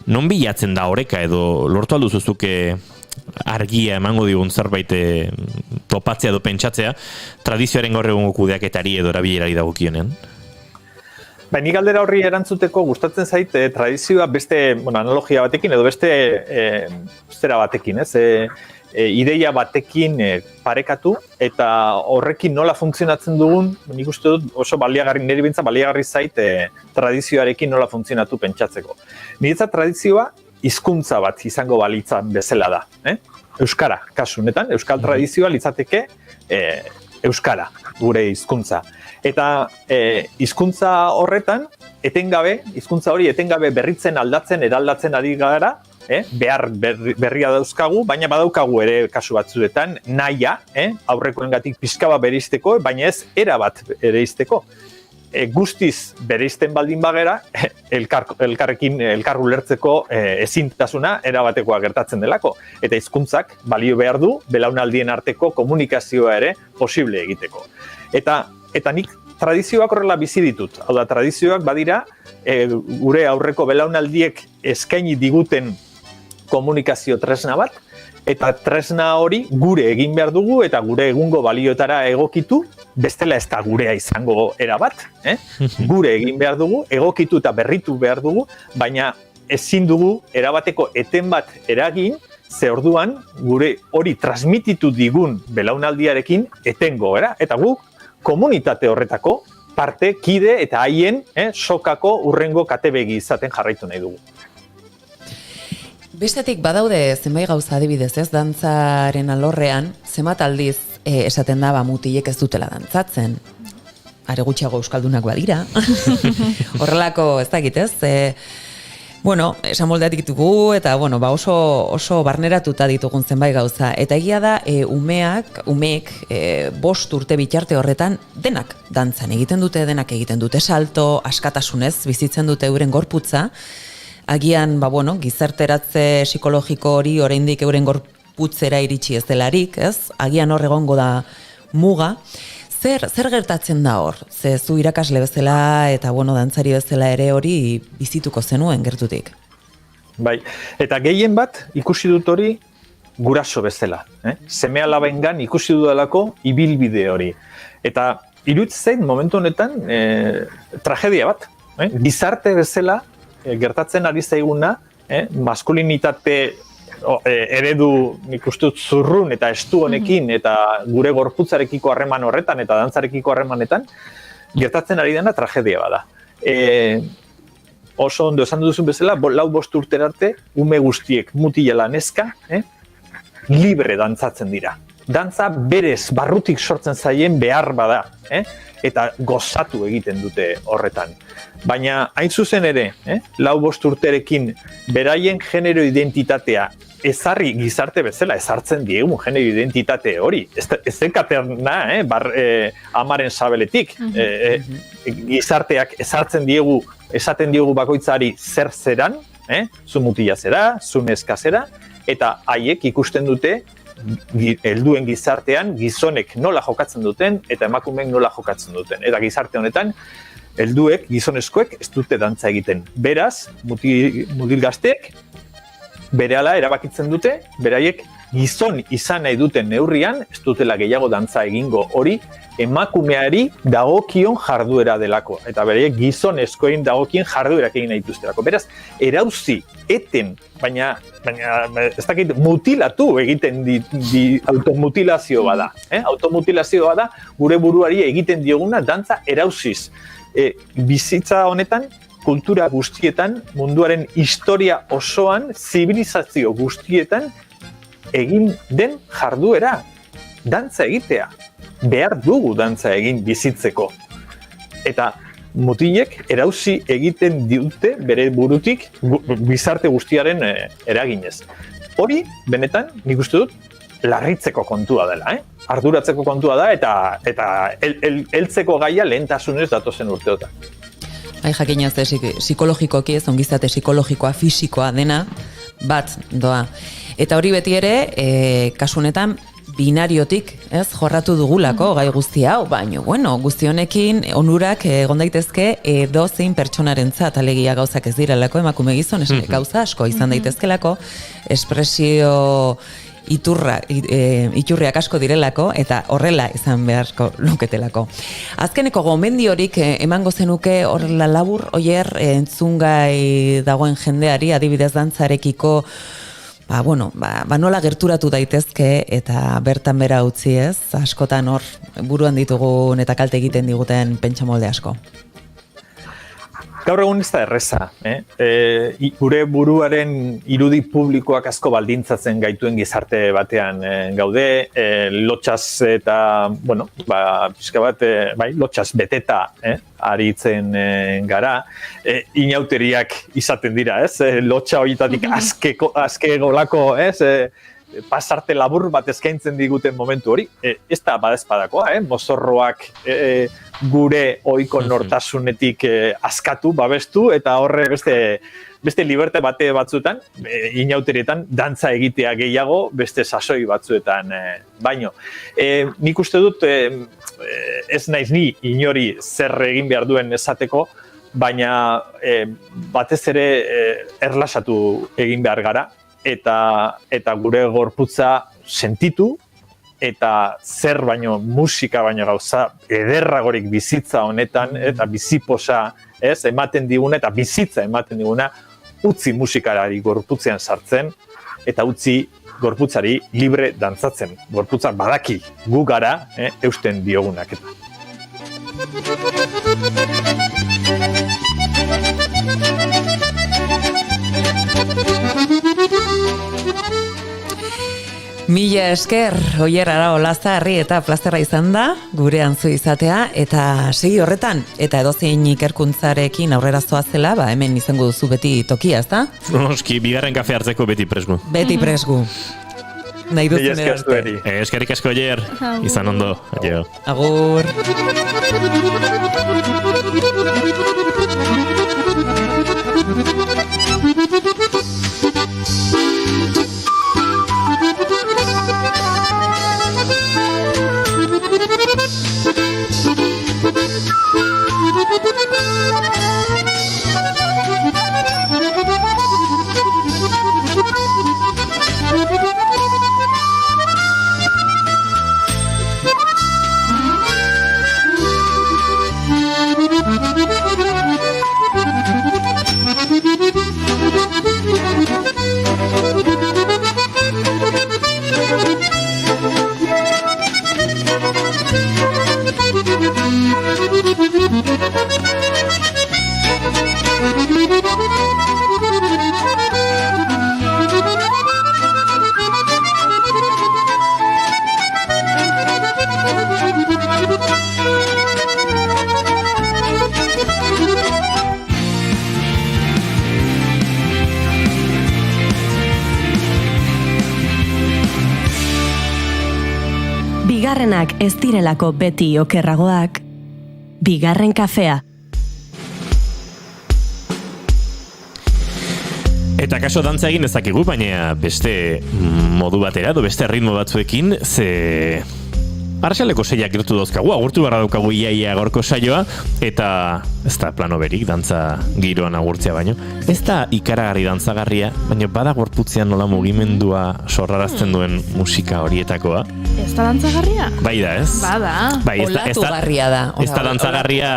non bilatzen da oreka edo lortu alduzuzuke argia emango digun zerbait topatzea edo pentsatzea tradizioaren gaur egungo kudeaketari edo erabilerari dagokionean?
Nik galdera horri erantzuteko gustatzen zait tradizioa beste analogia batekin edo beste zera batekin, ez? Ideia batekin parekatu eta horrekin nola funtzionatzen dugun, nik uste dut oso baliagarri zait tradizioarekin nola funtzionatu pentsatzeko. Niretzat tradizioa hizkuntza bat izango balitzan bezala da. Euskara, kasu honetan, euskal tradizioa litzateke euskara, gure hizkuntza. Eta hizkuntza horretan, hizkuntza hori etengabe berritzen, aldatzen, eraldatzen ari gara, behar berria dauzkagu, baina badaukagu ere kasu batzuetan nahia, aurrekoengatik pixka bat bereizteko, baina ez erabat bereizteko. Guztiz bereizten baldin bagera, elkar ulertzeko ezintasuna erabatekoa gertatzen delako. Eta hizkuntzak balio behar du belaunaldien arteko komunikazioa ere posible egiteko. Eta nik tradizioak horrela bizi ditut. Hau da, tradizioak badira gure aurreko belaunaldiek eskaini diguten komunikazio tresna bat, eta tresna hori gure egin behar dugu eta gure egungo balioetara egokitu, bestela ez da gurea izango erabat, gure egin behar dugu, egokitu eta berritu behar dugu, baina ezin dugu erabateko eten bat eragin, ze orduan gure hori transmititu digun belaunaldiarekin etengo, eta guk komunitate horretako parte, kide eta haien sokako urrengo katebegi izaten jarraitu nahi dugu.
Bestetik badaude zenbait gauza adibidez, ez, dantzaren alorrean, zenbat aldiz esaten da mutilek ez dutela dantzatzen. Are gutxiago euskaldunak badira. Horrelako, ez dakit, ez? Esan moldeatik ditugu eta oso barneratuta ditugun zenbait gauza. Eta egia da, umeek 5 urte bitarte horretan denak dantzan egiten dute salto, askatasunez bizitzen dute euren gorputza. Agian, gizarteratze psikologiko hori oraindik euren gorputzera iritsi ez delarik, ez? Agian hor egongo da muga. Zer gertatzen da hor? Ze zu irakasle bezala eta dantzari bezala ere hori bizituko zenuen gertutik.
Bai, eta gehien bat ikusi dut hori guraso bezala. Seme-alabengan ikusi dudalako ibilbide hori. Eta iruditzen zait momentu honetan tragedia bat. Gizarte bezala gertatzen ari zaiguna, maskulinitate eredu nik uste dut zurrun eta estu honekin eta gure gorputzarekiko harreman horretan eta dantzarekiko harremanetan gertatzen ari dena tragedia bada. Oso ondo esan duzun bezala, 4-5 urtera arte ume guztiek mutila neska libre dantzatzen dira. Dantza berez barrutik sortzen zaien behar bada, eta gozatu egiten dute horretan. Baina hain zuzen ere, 4-5 urterekin beraien genero identitatea ezarri gizarte bezala ezartzen diegu genero identitate hori. Ez zekaterna, amaren sabeletik. Gizarteak ezartzen diegu, esaten diegu bakoitzari zer zeran, zu mutila zera, zu neska zera, eta haiek ikusten dute helduen gizartean gizonek nola jokatzen duten eta emakumeek nola jokatzen duten. Eta gizarte honetan, helduek, gizonezkoek ez dute dantza egiten. Beraz, mutil gazteek berehala erabakitzen dute, beraiek gizon izan nahi duten neurrian, ez dutela gehiago dantza egingo hori, emakumeari dagokion jarduera delako. Eta beraiek gizonezkoen dagokien jarduerak egin nahi dituztelako. Beraz, erauzi, eten, baina ez dakit mutilatu egiten automutilazio bada. Automutilazio bada gure buruari egiten dioguna dantza erauziz. Bizitza honetan, kultura guztietan, munduaren historia osoan, zibilizazio guztietan, egin den jarduera, dantza egitea. Behar dugu dantza egin bizitzeko. Eta mutilek erauzi egiten dute bere burutik gizarte guztiaren eraginez. Hori, benetan, nik uste dut, larritzeko kontua dela, arduratzeko kontua da, eta heltzeko gaia lehentasunez datozen urteotan.
Jakinaz, psikologikoki ez, ongizate psikologikoa, fisikoa dena, bat doa. Eta hori beti ere, kasu honetan, binariotik, ez, jorratu dugulako gai guzti hau, baina, bueno, guzti honekin onurak egon daitezke edozein pertsonarentzat, alegia gauzak ez direlako, emakume gizon, gauza asko izan daitezkelako, espresio iturriak asko direlako, eta horrela izan beharko luketelako. Azkeneko gomendiorik emango zenuke horrela labur, oier, entzungai dagoen jendeari, adibidez dantzarekiko, nola gerturatu daitezke eta bertan bera utzi ez, askotan hor buruan ditugun eta kalte egiten diguten pentsamolde asko.
Gaur egun ez da erreza, gure buruaren irudi publikoak asko baldintzatzen gaituen gizarte batean gaude, lotxaz eta, pixka bat, lotxaz beteta aritzen gara, inauteriak izaten dira, ez? Lotxa horietatik azke golako, pasarte labur bat eskaintzen diguten momentu hori, ez da badezpadakoa, mozorroak gure ohiko nortasunetik askatu, babestu, eta horre beste liberte bate batzuetan, inauterietan, dantza egitea gehiago, beste sasoi batzuetan baino. Nik uste dut, ez naiz ni inori zer egin behar duen esateko, baina batez ere erlasatu egin behar gara, eta gure gorputza sentitu, eta zer baino musika baino gauza ederragorik bizitza honetan, eta biziposa ematen diguna, eta bizitza ematen diguna, utzi musikarari gorputzean sartzen, eta utzi gorputzari libre dantzatzen. Gorputza badaki gu gara, eusten diogunak eta.
Mila esker, Oier Arao Lazarri eta plazerra izan da, gurean zu izatea, eta segi horretan, eta edozein ikerkuntzarekin aurrera zoazela, hemen izango duzu beti tokia, ezta?
Noski, bigarren kafe hartzeko beti presgu.
Beti presgu. Nahi duzun
arte.
Eskerrik asko, Oier, izan ondo.
Agur.
Bigarrenak ez direlako beti okerragoak, bigarren kafea.
Eta kaso dantza egin ezakigu, baina beste modu batera, beste ritmo batzuekin, ze arrasaleko seiak gertu dauzkagu, agurtu barra daukagu iaia gorko saioa, eta ez da plano berik, dantza giroan agurtzea baino. Ez da ikaragarri dantzagarria, baina bada gorputzean nola mugimendua sorrarazten duen musika horietakoa.
Ez da dantzagarria?
Bai da, ez?
Bada.
Bai,
olatugarria da.
Ez da dantzagarria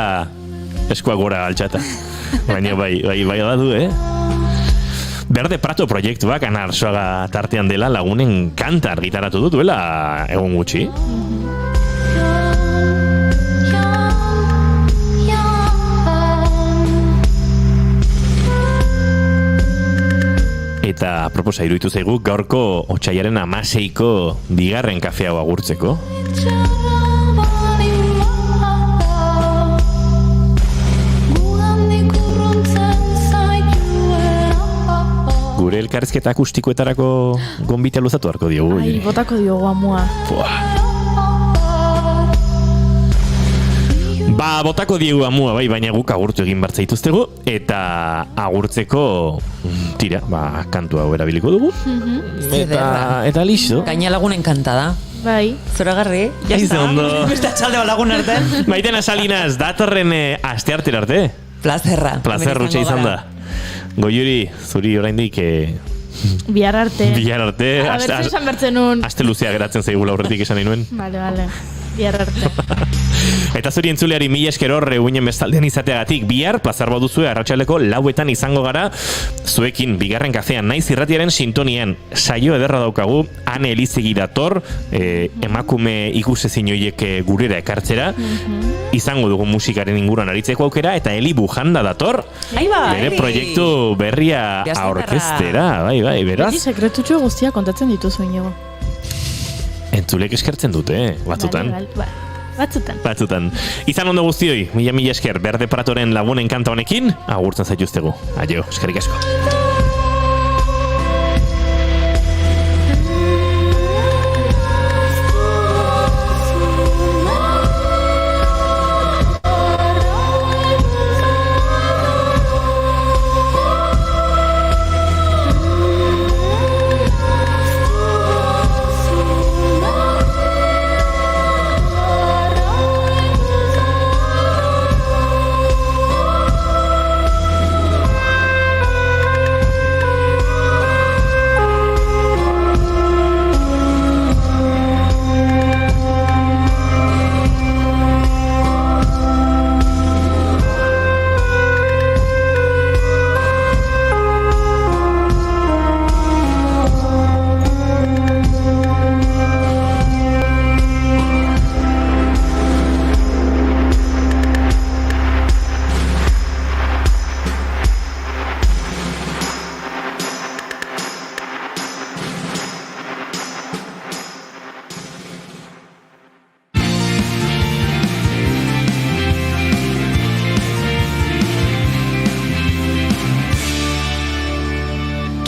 eskuak gora altxata. Baina bai da du, Berde Prato proiektuak Ana Arzuaga tartean dela lagunen kanta argitaratu du duela egun gutxi. Eta proposa iruditu zaigu gaurko otsailaren 16ko bigarren kafea hau agurtzeko. gure elkarrizketa akustikoetarako gonbita luzatu harko diogu.
Ai, botako diogu amua.
Ba, botako diegu amua, bai, baina guk agurtu egin bartza dituztegu, eta agurtzeko, tira, kantu hau erabiliko dugu. Eta listo.
Gaina lagunen kanta da.
Bai.
Zoragarri,
jazta.
Beste atxalde lagun artean.
Maitena Salinas, datorren aste artera arte.
Plazerra.
Plazerrutxe izan da. Goiuri, zuri oraindik...
Bihar arte.
Bihar arte.
Abertzen esan bertzen nun.
Aste luzea geratzen zaigula aurretik esan nahi nuen.
Vale. Bihar arte.
Eta zuri entzuleari mila esker horre uinen bestaldean izateagatik. Bihar, plazar baduzue, arratsaldeko 4etan izango gara, zuekin bigarren kafean naiz irratiaren sintonian saio ederra daukagu, Ane Elizegi dator, emakume ikusezin horiek gurera ekartzera, izango dugu musikaren inguruan aritzeko aukera, eta Eli Bujanda dator, bere proiektu berria aurkeztera, bai, beraz.
Beti sekretutxo guztia kontatzen dituzu inigo.
Entzulek eskertzen dute, batzutan. Batzutan. Izan ondo guztioi, mila esker, Berde Pratoren lagunen kanta honekin, agurtzen zaituztegu. Adio, eskerrik asko.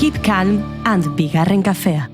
Keep calm and bigarren kafea.